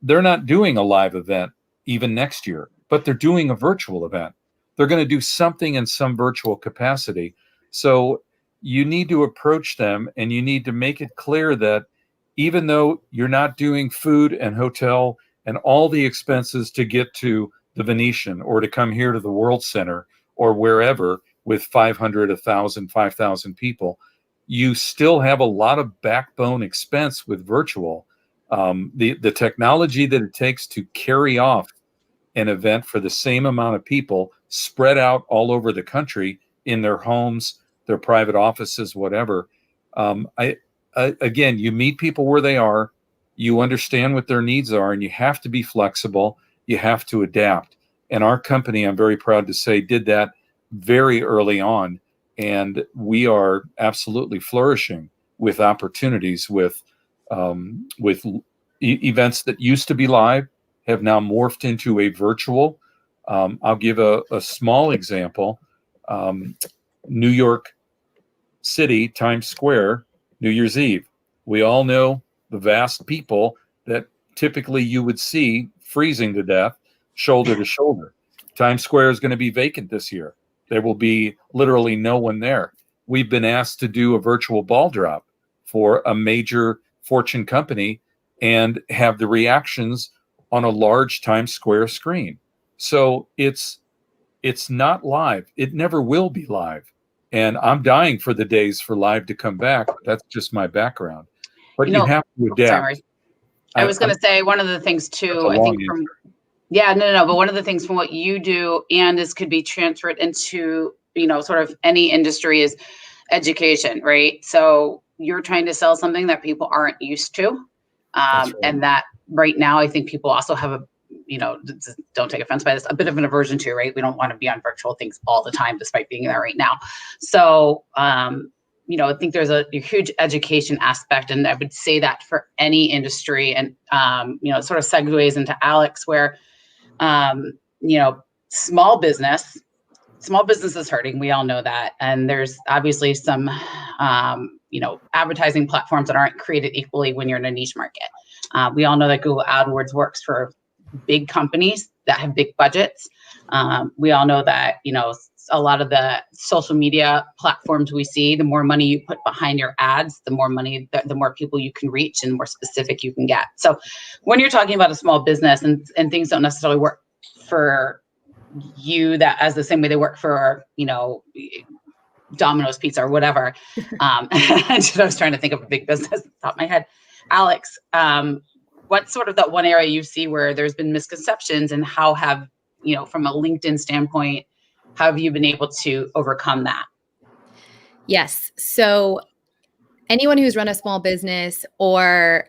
they're not doing a live event even next year, but they're doing a virtual event. They're going to do something in some virtual capacity. So you need to approach them, and you need to make it clear that even though you're not doing food and hotel and all the expenses to get to the Venetian or to come here to the World Center or wherever with 500, 1,000, 5,000 people, you still have a lot of backbone expense with virtual. The technology that it takes to carry off an event for the same amount of people spread out all over the country in their homes, their private offices, whatever. Again, you meet people where they are, you understand what their needs are, and you have to be flexible. You have to adapt. And our company, I'm very proud to say, did that very early on. And we are absolutely flourishing with opportunities with events that used to be live have now morphed into a virtual. I'll give a small example. New York City, Times Square, New Year's Eve. We all know the vast people that typically you would see freezing to death, shoulder to shoulder. Times Square is going to be vacant this year. There will be literally no one there. We've been asked to do a virtual ball drop for a major Fortune company and have the reactions on a large Times Square screen. So it's not live. It never will be live. And I'm dying for the days for live to come back. That's just my background. But you have to adapt. Sorry. I was going to say one of the things too, I think from, but one of the things from what you do and this could be transferred into, sort of any industry is education, right? So you're trying to sell something that people aren't used to. Right. And that right now, I think people also have a, don't take offense by this, a bit of an aversion to, right? We don't want to be on virtual things all the time, despite being there right now. So, I think there's a huge education aspect, and I would say that for any industry, and, it sort of segues into Alex, where, small business is hurting. We all know that. And there's obviously some, advertising platforms that aren't created equally when you're in a niche market. We all know that Google AdWords works for big companies that have big budgets. We all know that, a lot of the social media platforms we see, the more money you put behind your ads, the more money, the more people you can reach and the more specific you can get. So when you're talking about a small business and things don't necessarily work for you that as the same way they work for, Domino's Pizza or whatever. I was trying to think of a big business off the top of my head. Alex, what's sort of that one area you see where there's been misconceptions, and how have, from a LinkedIn standpoint, how have you been able to overcome that? Yes. So anyone who's run a small business or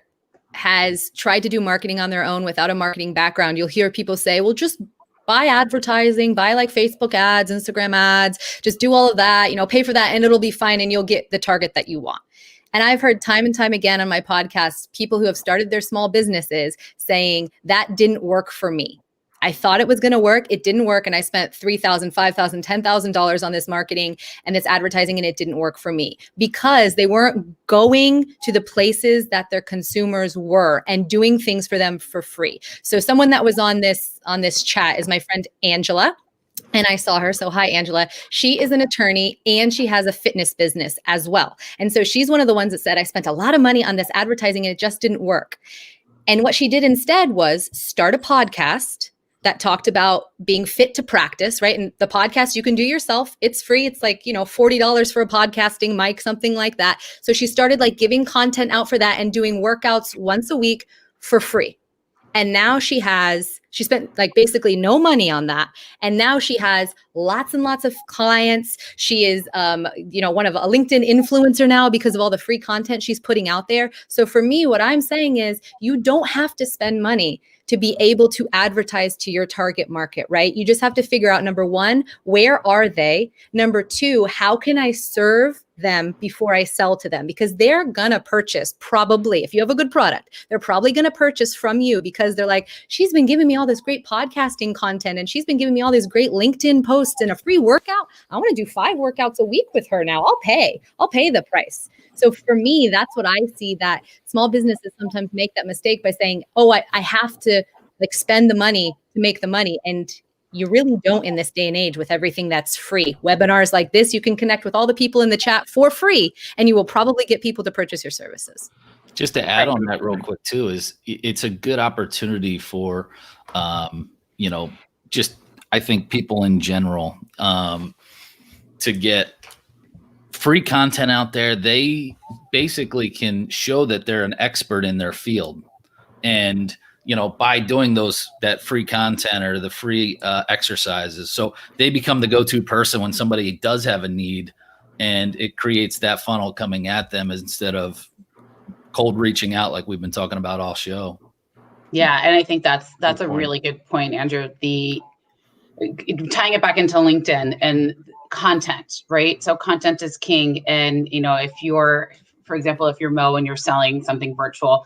has tried to do marketing on their own without a marketing background, you'll hear people say, well, just buy advertising, buy like Facebook ads, Instagram ads, just do all of that, pay for that and it'll be fine and you'll get the target that you want. And I've heard time and time again on my podcast, people who have started their small businesses saying that didn't work for me. I thought it was going to work. It didn't work. And I spent $3,000, $5,000, $10,000 on this marketing and this advertising, and it didn't work for me because they weren't going to the places that their consumers were and doing things for them for free. So someone that was on this chat is my friend Angela. And I saw her. So hi, Angela. She is an attorney and she has a fitness business as well. And so she's one of the ones that said, I spent a lot of money on this advertising and it just didn't work. And what she did instead was start a podcast, that talked about being fit to practice, right? And the podcast you can do yourself. It's free. It's like, $40 for a podcasting mic, something like that. So she started like giving content out for that and doing workouts once a week for free. And now she spent like basically no money on that. And now she has lots and lots of clients. She is, one of a LinkedIn influencer now because of all the free content she's putting out there. So for me, what I'm saying is you don't have to spend money to be able to advertise to your target market, right? You just have to figure out, number one, where are they? Number two, how can I serve them before I sell to them? Because they're gonna purchase, probably, if you have a good product, they're probably gonna purchase from you because they're like, she's been giving me all this great podcasting content and she's been giving me all these great LinkedIn posts and a free workout. I wanna do 5 workouts a week with her now. I'll pay the price. So for me, that's what I see, that small businesses sometimes make that mistake by saying, oh, I have to like spend the money to make the money. And you really don't in this day and age with everything that's free. Webinars like this, you can connect with all the people in the chat for free, and you will probably get people to purchase your services. Just to add on that real quick too, is it's a good opportunity for, just I think people in general to get free content out there. They basically can show that they're an expert in their field, and by doing that free content or the free exercises. So they become the go-to person when somebody does have a need, and it creates that funnel coming at them instead of cold reaching out like we've been talking about all show. Yeah. And I think that's a really good point, Andrew. Tying it back into LinkedIn and content, right? So content is king. And, if you're, for example, if you're Mo and you're selling something virtual,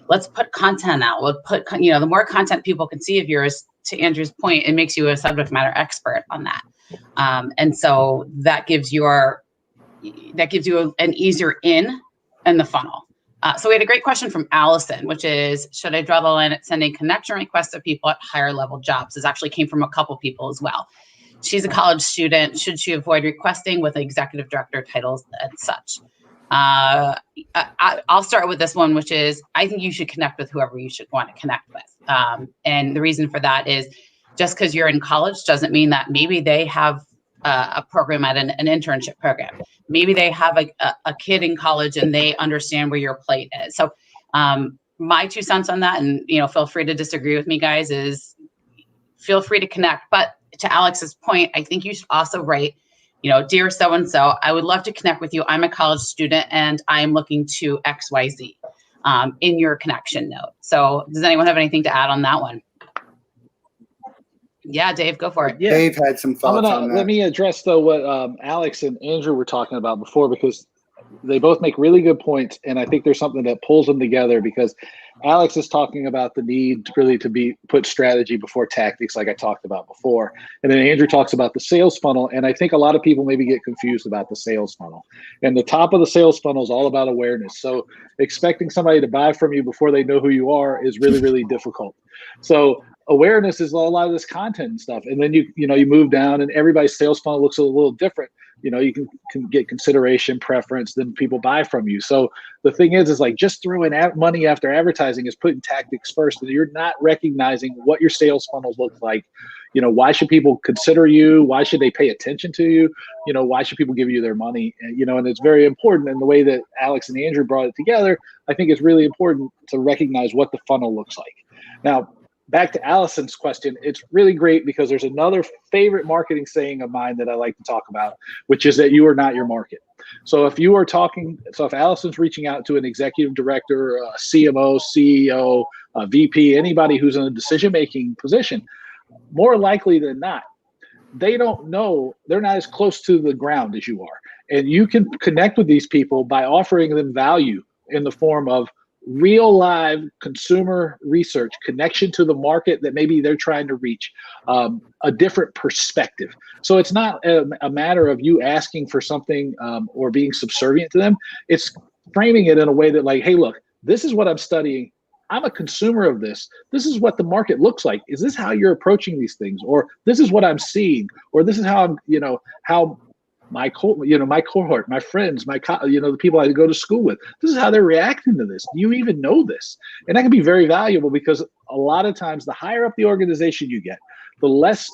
let's put content out. We'll put, the more content people can see of yours, to Andrew's point, it makes you a subject matter expert on that. And so that gives you an easier in the funnel. So we had a great question from Allison, which is, should I draw the line at sending connection requests to people at higher level jobs? This actually came from a couple people as well. She's a college student. Should she avoid requesting with executive director titles and such? I'll start with this one, which is, I think you should connect with whoever you should want to connect with. And the reason for that is, just because you're in college doesn't mean that maybe they have a program at an internship program. Maybe they have a kid in college and they understand where your plate is. So my 2 cents on that, and feel free to disagree with me, guys, is feel free to connect. But to Alex's point, I think you should also write, dear so-and-so, I would love to connect with you. I'm a college student and I'm looking to XYZ in your connection note. So does anyone have anything to add on that one? Yeah, Dave, go for it. Yeah. Dave had some thoughts on that. Let me address, though, what Alex and Andrew were talking about before, because they both make really good points, and I think there's something that pulls them together, because Alex is talking about the need really to put strategy before tactics, like I talked about before. And then Andrew talks about the sales funnel, and I think a lot of people maybe get confused about the sales funnel. And the top of the sales funnel is all about awareness. So expecting somebody to buy from you before they know who you are is really, really difficult. So awareness is a lot of this content and stuff. And then you move down, and everybody's sales funnel looks a little different. You can get consideration, preference, then people buy from you. So the thing is like just throwing money after advertising is putting tactics first, and you're not recognizing what your sales funnels look like. Why should people consider you? Why should they pay attention to you? Why should people give you their money? And it's very important. And the way that Alex and Andrew brought it together, I think it's really important to recognize what the funnel looks like. Now, back to Allison's question, it's really great because there's another favorite marketing saying of mine that I like to talk about, which is that you are not your market. So if Allison's reaching out to an executive director, a CMO, CEO, a VP, anybody who's in a decision-making position, more likely than not, they don't know, they're not as close to the ground as you are. And you can connect with these people by offering them value in the form of real live consumer research, connection to the market that maybe they're trying to reach, a different perspective. So it's not a matter of you asking for something or being subservient to them. It's framing it in a way that like, hey, look, this is what I'm studying. I'm a consumer of this. This is what the market looks like. Is this how you're approaching these things? Or this is what I'm seeing, or this is how I'm, how my cohort, my friends, the people I go to school with. This is how they're reacting to this. Do you even know this? And that can be very valuable, because a lot of times the higher up the organization you get, the less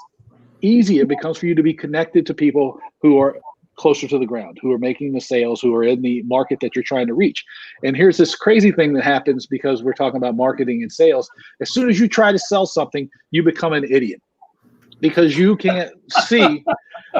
easy it becomes for you to be connected to people who are closer to the ground, who are making the sales, who are in the market that you're trying to reach. And here's this crazy thing that happens, because we're talking about marketing and sales. As soon as you try to sell something, you become an idiot, because you can't see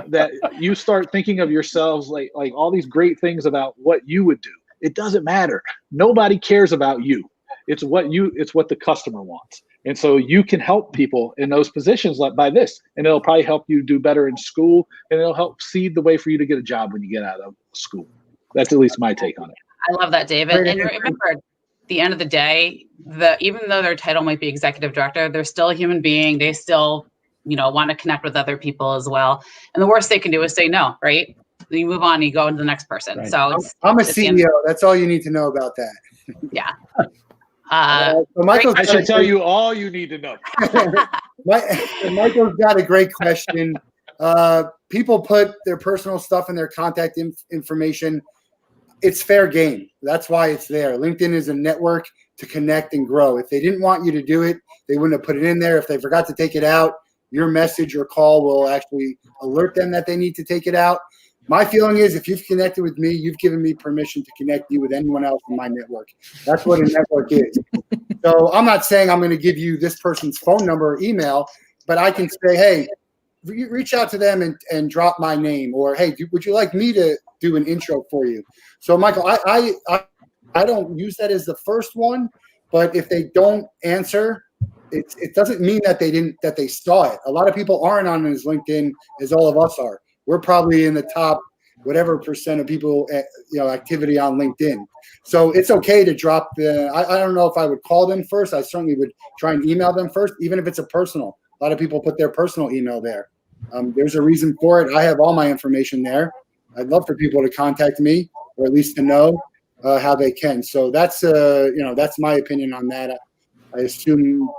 that you start thinking of yourselves like all these great things about what you would do. It doesn't matter. Nobody cares about you. It's what the customer wants. And so you can help people in those positions by this, and it'll probably help you do better in school, and it'll help seed the way for you to get a job when you get out of school. That's at least my take on it. I love that, David. And remember, at the end of the day, even though their title might be executive director, they're still a human being. They still, want to connect with other people as well. And the worst they can do is say no, right? Then you move on, and you go into the next person. Right. So I'm a CEO. That's all you need to know about that. Yeah. So Michael, I should tell you all you need to know. Michael's got a great question. People put their personal stuff and their contact information. It's fair game. That's why it's there. LinkedIn is a network to connect and grow. If they didn't want you to do it, they wouldn't have put it in there. If they forgot to take it out, your message or call will actually alert them that they need to take it out. My feeling is, if you've connected with me, you've given me permission to connect you with anyone else in my network. That's what a network is. So I'm not saying I'm going to give you this person's phone number or email, but I can say, hey, reach out to them and drop my name, or hey, would you like me to do an intro for you? So Michael, I don't use that as the first one, but if they don't answer, it doesn't mean that they saw it. A lot of people aren't on his LinkedIn as all of us are. We're probably in the top whatever percent of people, activity on LinkedIn. So it's okay to drop I don't know if I would call them first. I certainly would try and email them first, even if it's a personal. A lot of people put their personal email there. There's a reason for it. I have all my information there. I'd love for people to contact me, or at least to know how they can. So that's my opinion on that. I assume.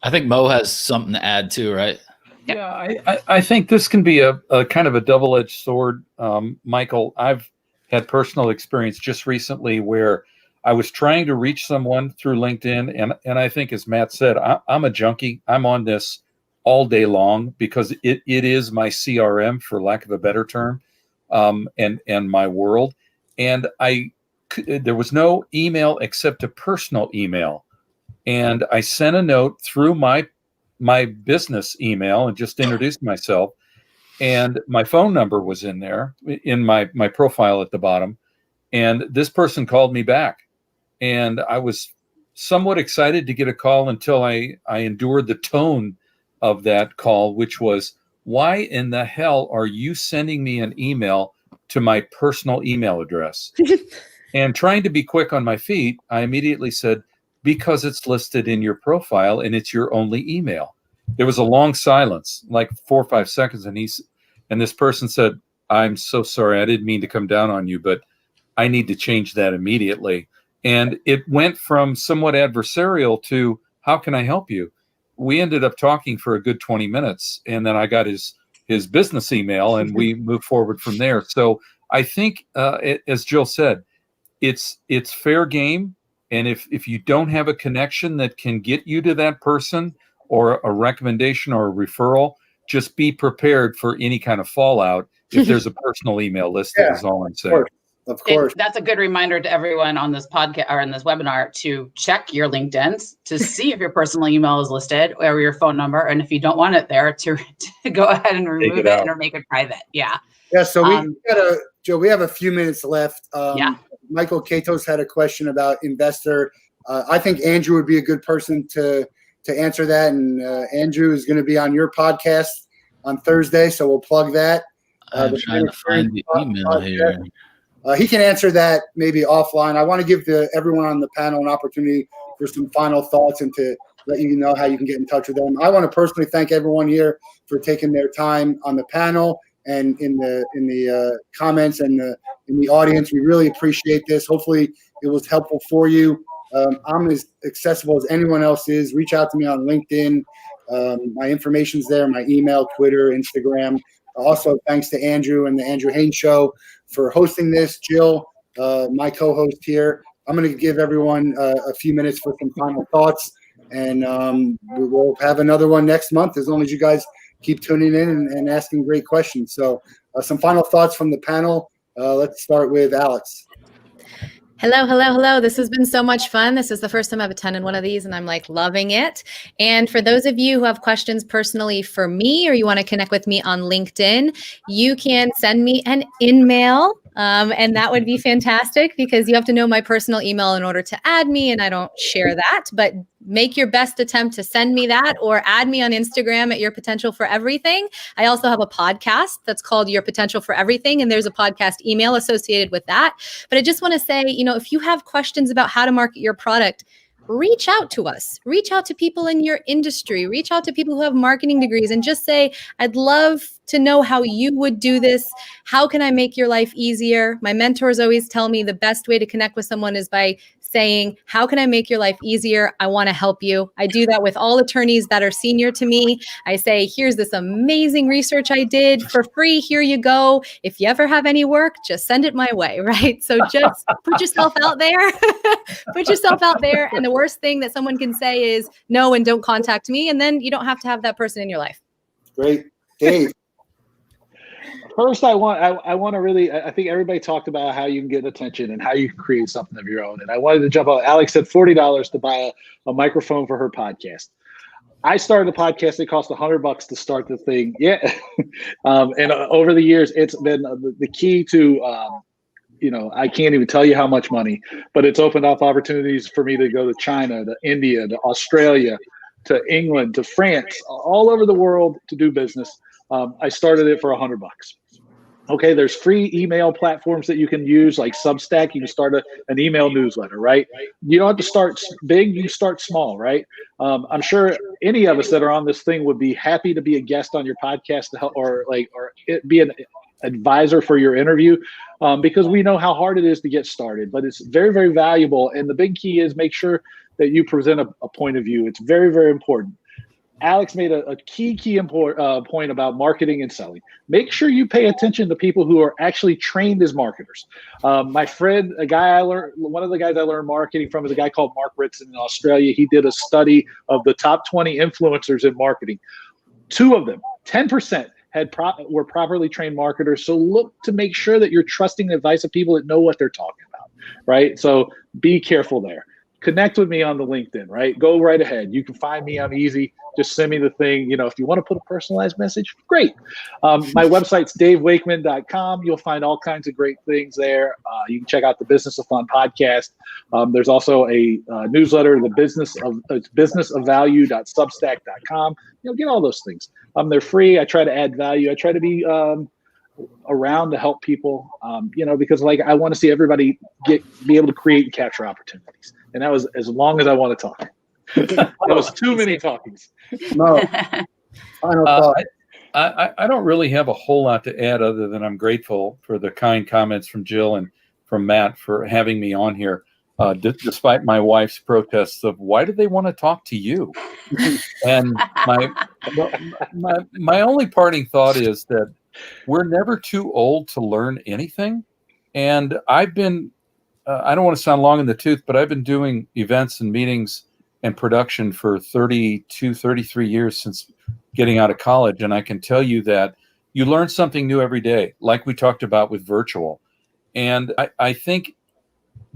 I think Mo has something to add too, right? Yeah, I think this can be a kind of a double-edged sword, Michael. I've had personal experience just recently where I was trying to reach someone through LinkedIn, and I think, as Matt said, I'm a junkie. I'm on this all day long because it is my CRM, for lack of a better term, and my world. And there was no email except a personal email, and I sent a note through my business email and just introduced myself, and my phone number was in there in my profile at the bottom, and this person called me back, and I was somewhat excited to get a call until I endured the tone of that call, which was, why in the hell are you sending me an email to my personal email address? And trying to be quick on my feet, I immediately said, because it's listed in your profile and it's your only email. There was a long silence, like 4 or 5 seconds, and this person said, I'm so sorry, I didn't mean to come down on you, but I need to change that immediately. And it went from somewhat adversarial to, how can I help you? We ended up talking for a good 20 minutes, and then I got his business email, and we moved forward from there. So I think, as Jill said, it's fair game. And if you don't have a connection that can get you to that person, or a recommendation or a referral, just be prepared for any kind of fallout if there's a personal email listed. Is all I'm saying. Of course. That's a good reminder to everyone on this podcast or in this webinar to check your LinkedIns to see if your personal email is listed, or your phone number. And if you don't want it there, to go ahead and remove it or make it private. Yeah. Yeah. So Joe, we have a few minutes left. Michael Katos had a question about investor. I think Andrew would be a good person to answer that. And Andrew is going to be on your podcast on Thursday, so we'll plug that. I'm trying to find the email here. He can answer that maybe offline. I want to give everyone on the panel an opportunity for some final thoughts and to let you know how you can get in touch with them. I want to personally thank everyone here for taking their time on the panel and in the comments and in the audience. We really appreciate this. Hopefully it was helpful for you. I'm as accessible as anyone else is. Reach out to me on LinkedIn. My information's there, my email, Twitter, Instagram. Also, thanks to Andrew and the Andrew Haines Show for hosting this. Jill, my co-host here. I'm going to give everyone a few minutes for some final thoughts, and we will have another one next month as long as you guys keep tuning in and asking great questions. So some final thoughts from the panel. Let's start with Alex. Hello. This has been so much fun. This is the first time I've attended one of these, and I'm like loving it. And for those of you who have questions personally for me, or you want to connect with me on LinkedIn, you can send me an InMail. And that would be fantastic because you have to know my personal email in order to add me, and I don't share that, but make your best attempt to send me that or add me on Instagram at Your Potential for Everything. I also have a podcast that's called Your Potential for Everything, and there's a podcast email associated with that. But I just want to say, if you have questions about how to market your product, reach out to us, reach out to people in your industry, reach out to people who have marketing degrees and just say, I'd love to know how you would do this. How can I make your life easier? My mentors always tell me the best way to connect with someone is by saying, how can I make your life easier? I want to help you. I do that with all attorneys that are senior to me. I say, here's this amazing research I did for free. Here you go. If you ever have any work, just send it my way, right? So just put yourself out there. Put yourself out there. And the worst thing that someone can say is no and don't contact me. And then you don't have to have that person in your life. Great. Dave. First, I think everybody talked about how you can get attention and how you can create something of your own. And I wanted to jump out. Alex said $40 to buy a microphone for her podcast. I started a podcast. It cost $100 to start the thing. Yeah. And over the years, it's been the key to, I can't even tell you how much money, but it's opened up opportunities for me to go to China, to India, to Australia, to England, to France, all over the world to do business. I started it for $100. Okay, there's free email platforms that you can use like Substack. You can start an email newsletter, right? You don't have to start big, you start small, right? I'm sure any of us that are on this thing would be happy to be a guest on your podcast to help or be an advisor for your interview because we know how hard it is to get started, but it's very, very valuable. And the big key is make sure that you present a point of view. It's very, very important. Alex made a key point about marketing and selling. Make sure you pay attention to people who are actually trained as marketers. My friend, one of the guys I learned marketing from is a guy called Mark Ritson in Australia. He did a study of the top 20 influencers in marketing. 2 of them, 10%, were properly trained marketers. So look to make sure that you're trusting the advice of people that know what they're talking about, right? So be careful there. Connect with me on the LinkedIn, right? Go right ahead. You can find me. I'm easy. Just send me the thing. If you want to put a personalized message, great. My website's davewakeman.com. You'll find all kinds of great things there. You can check out the Business of Fun podcast. There's also a newsletter, it's businessofvalue.substack.com. Get all those things. They're free. I try to add value. I try to be around to help people, because I want to see everybody be able to create and capture opportunities. And that was as long as I want to talk. That was too many talkings. No. Final thought. I don't really have a whole lot to add other than I'm grateful for the kind comments from Jill and from Matt for having me on here, despite my wife's protests of why do they want to talk to you? And my only parting thought is that we're never too old to learn anything. And I've been, I don't want to sound long in the tooth, but I've been doing events and meetings and production for 32, 33 years since getting out of college. And I can tell you that you learn something new every day, like we talked about with virtual. And I think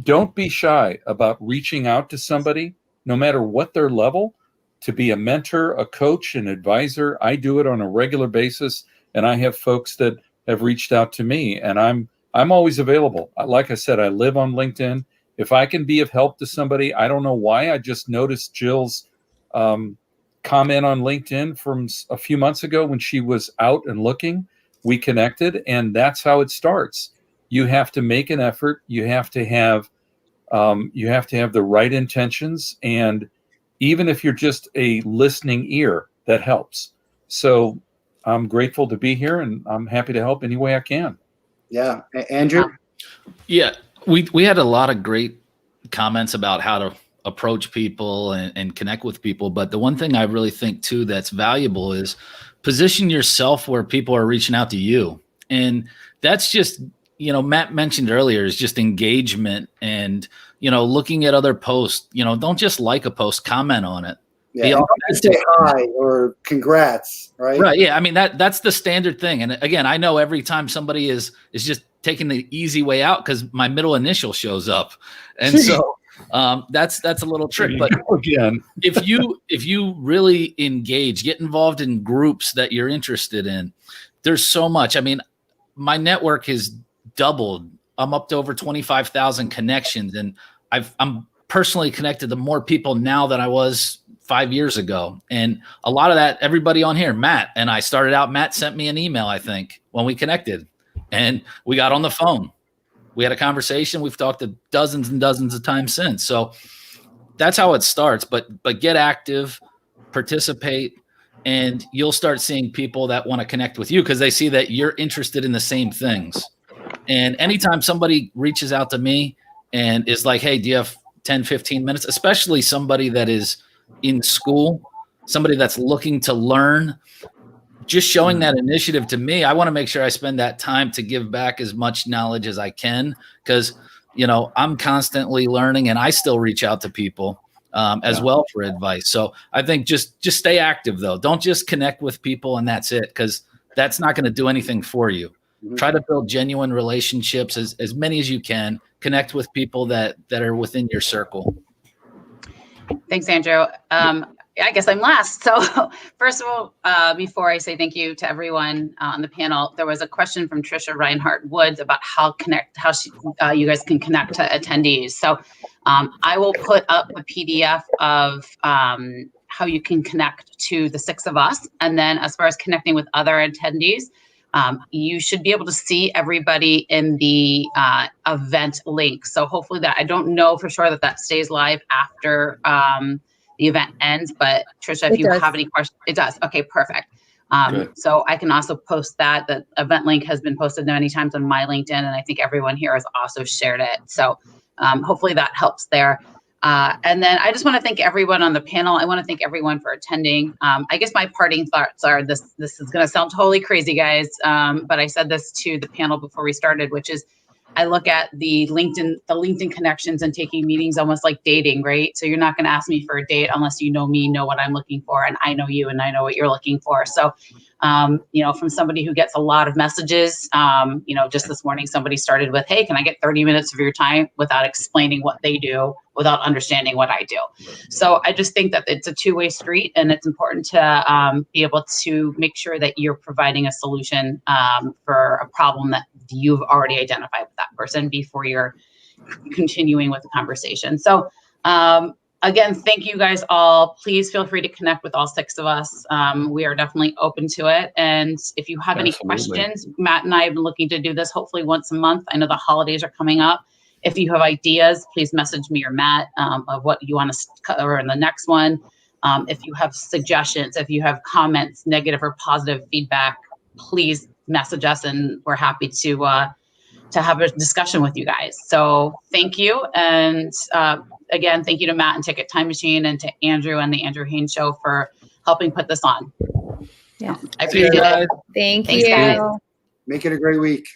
don't be shy about reaching out to somebody, no matter what their level, to be a mentor, a coach, an advisor. I do it on a regular basis. And I have folks that have reached out to me, and I'm always available. Like I said, I live on LinkedIn. If I can be of help to somebody, I don't know why. I just noticed Jill's comment on LinkedIn from a few months ago when she was out and looking. We connected, and that's how it starts. You have to make an effort. You have to have the right intentions, and even if you're just a listening ear, that helps. So I'm grateful to be here, and I'm happy to help any way I can. Yeah. Andrew? Yeah, we had a lot of great comments about how to approach people and connect with people. But the one thing I really think, too, that's valuable is position yourself where people are reaching out to you. And that's just, Matt mentioned earlier, is just engagement and, looking at other posts. Don't just like a post, comment on it. Yeah, say hi or congrats, right? Right. Yeah. I mean, that's the standard thing. And again, I know every time somebody is just taking the easy way out because my middle initial shows up. And so that's a little trick. But again, if you really engage, get involved in groups that you're interested in, there's so much. I mean, my network has doubled. I'm up to over 25,000 connections, and I'm personally connected to more people now than I was 5 years ago. And a lot of that, everybody on here, Matt and I started out, Matt sent me an email, I think, when we connected, and we got on the phone. We had a conversation. We've talked to dozens and dozens of times since. So that's how it starts, but get active, participate, and you'll start seeing people that want to connect with you because they see that you're interested in the same things. And anytime somebody reaches out to me and is like, hey, do you have 10, 15 minutes, especially somebody that is in school, somebody that's looking to learn, just showing that initiative to me, I want to make sure I spend that time to give back as much knowledge as I can because, I'm constantly learning and I still reach out to people as well for advice. So I think just stay active, though. Don't just connect with people and that's it, because that's not going to do anything for you. Mm-hmm. Try to build genuine relationships, as many as you can. Connect with people that are within your circle. Thanks, Andrew. I guess I'm last. So first of all, before I say thank you to everyone on the panel, there was a question from Trisha Reinhardt Woods about how you guys can connect to attendees. So I will put up a PDF of how you can connect to the 6 of us. And then as far as connecting with other attendees, you should be able to see everybody in the event link. So hopefully I don't know for sure that stays live after the event ends, but Trisha, if you have any questions, it does. Okay, perfect. So I can also post that. The event link has been posted many times on my LinkedIn, and I think everyone here has also shared it. So hopefully that helps there. And then I just want to thank everyone on the panel. I want to thank everyone for attending. I guess my parting thoughts are this is going to sound totally crazy, guys. But I said this to the panel before we started, which is I look at the LinkedIn connections and taking meetings almost like dating, right? So you're not going to ask me for a date unless you know me, know what I'm looking for, and I know you and I know what you're looking for. So, from somebody who gets a lot of messages, just this morning, somebody started with, hey, can I get 30 minutes of your time without explaining what they do, without understanding what I do? So I just think that it's a two-way street, and it's important to be able to make sure that you're providing a solution for a problem that you've already identified with that person before you're continuing with the conversation. So again, thank you guys all. Please feel free to connect with all 6 of us. We are definitely open to it. And if you have any questions, Matt and I have been looking to do this hopefully once a month. I know the holidays are coming up. If you have ideas, please message me or Matt of what you want to cover in the next one. If you have suggestions, if you have comments, negative or positive feedback, please message us, and we're happy to have a discussion with you guys. So thank you. And again, thank you to Matt and Ticket Time Machine, and to Andrew and the Andrew Haines Show for helping put this on. Yeah. I appreciate it. Thanks, you. guys. Make it a great week.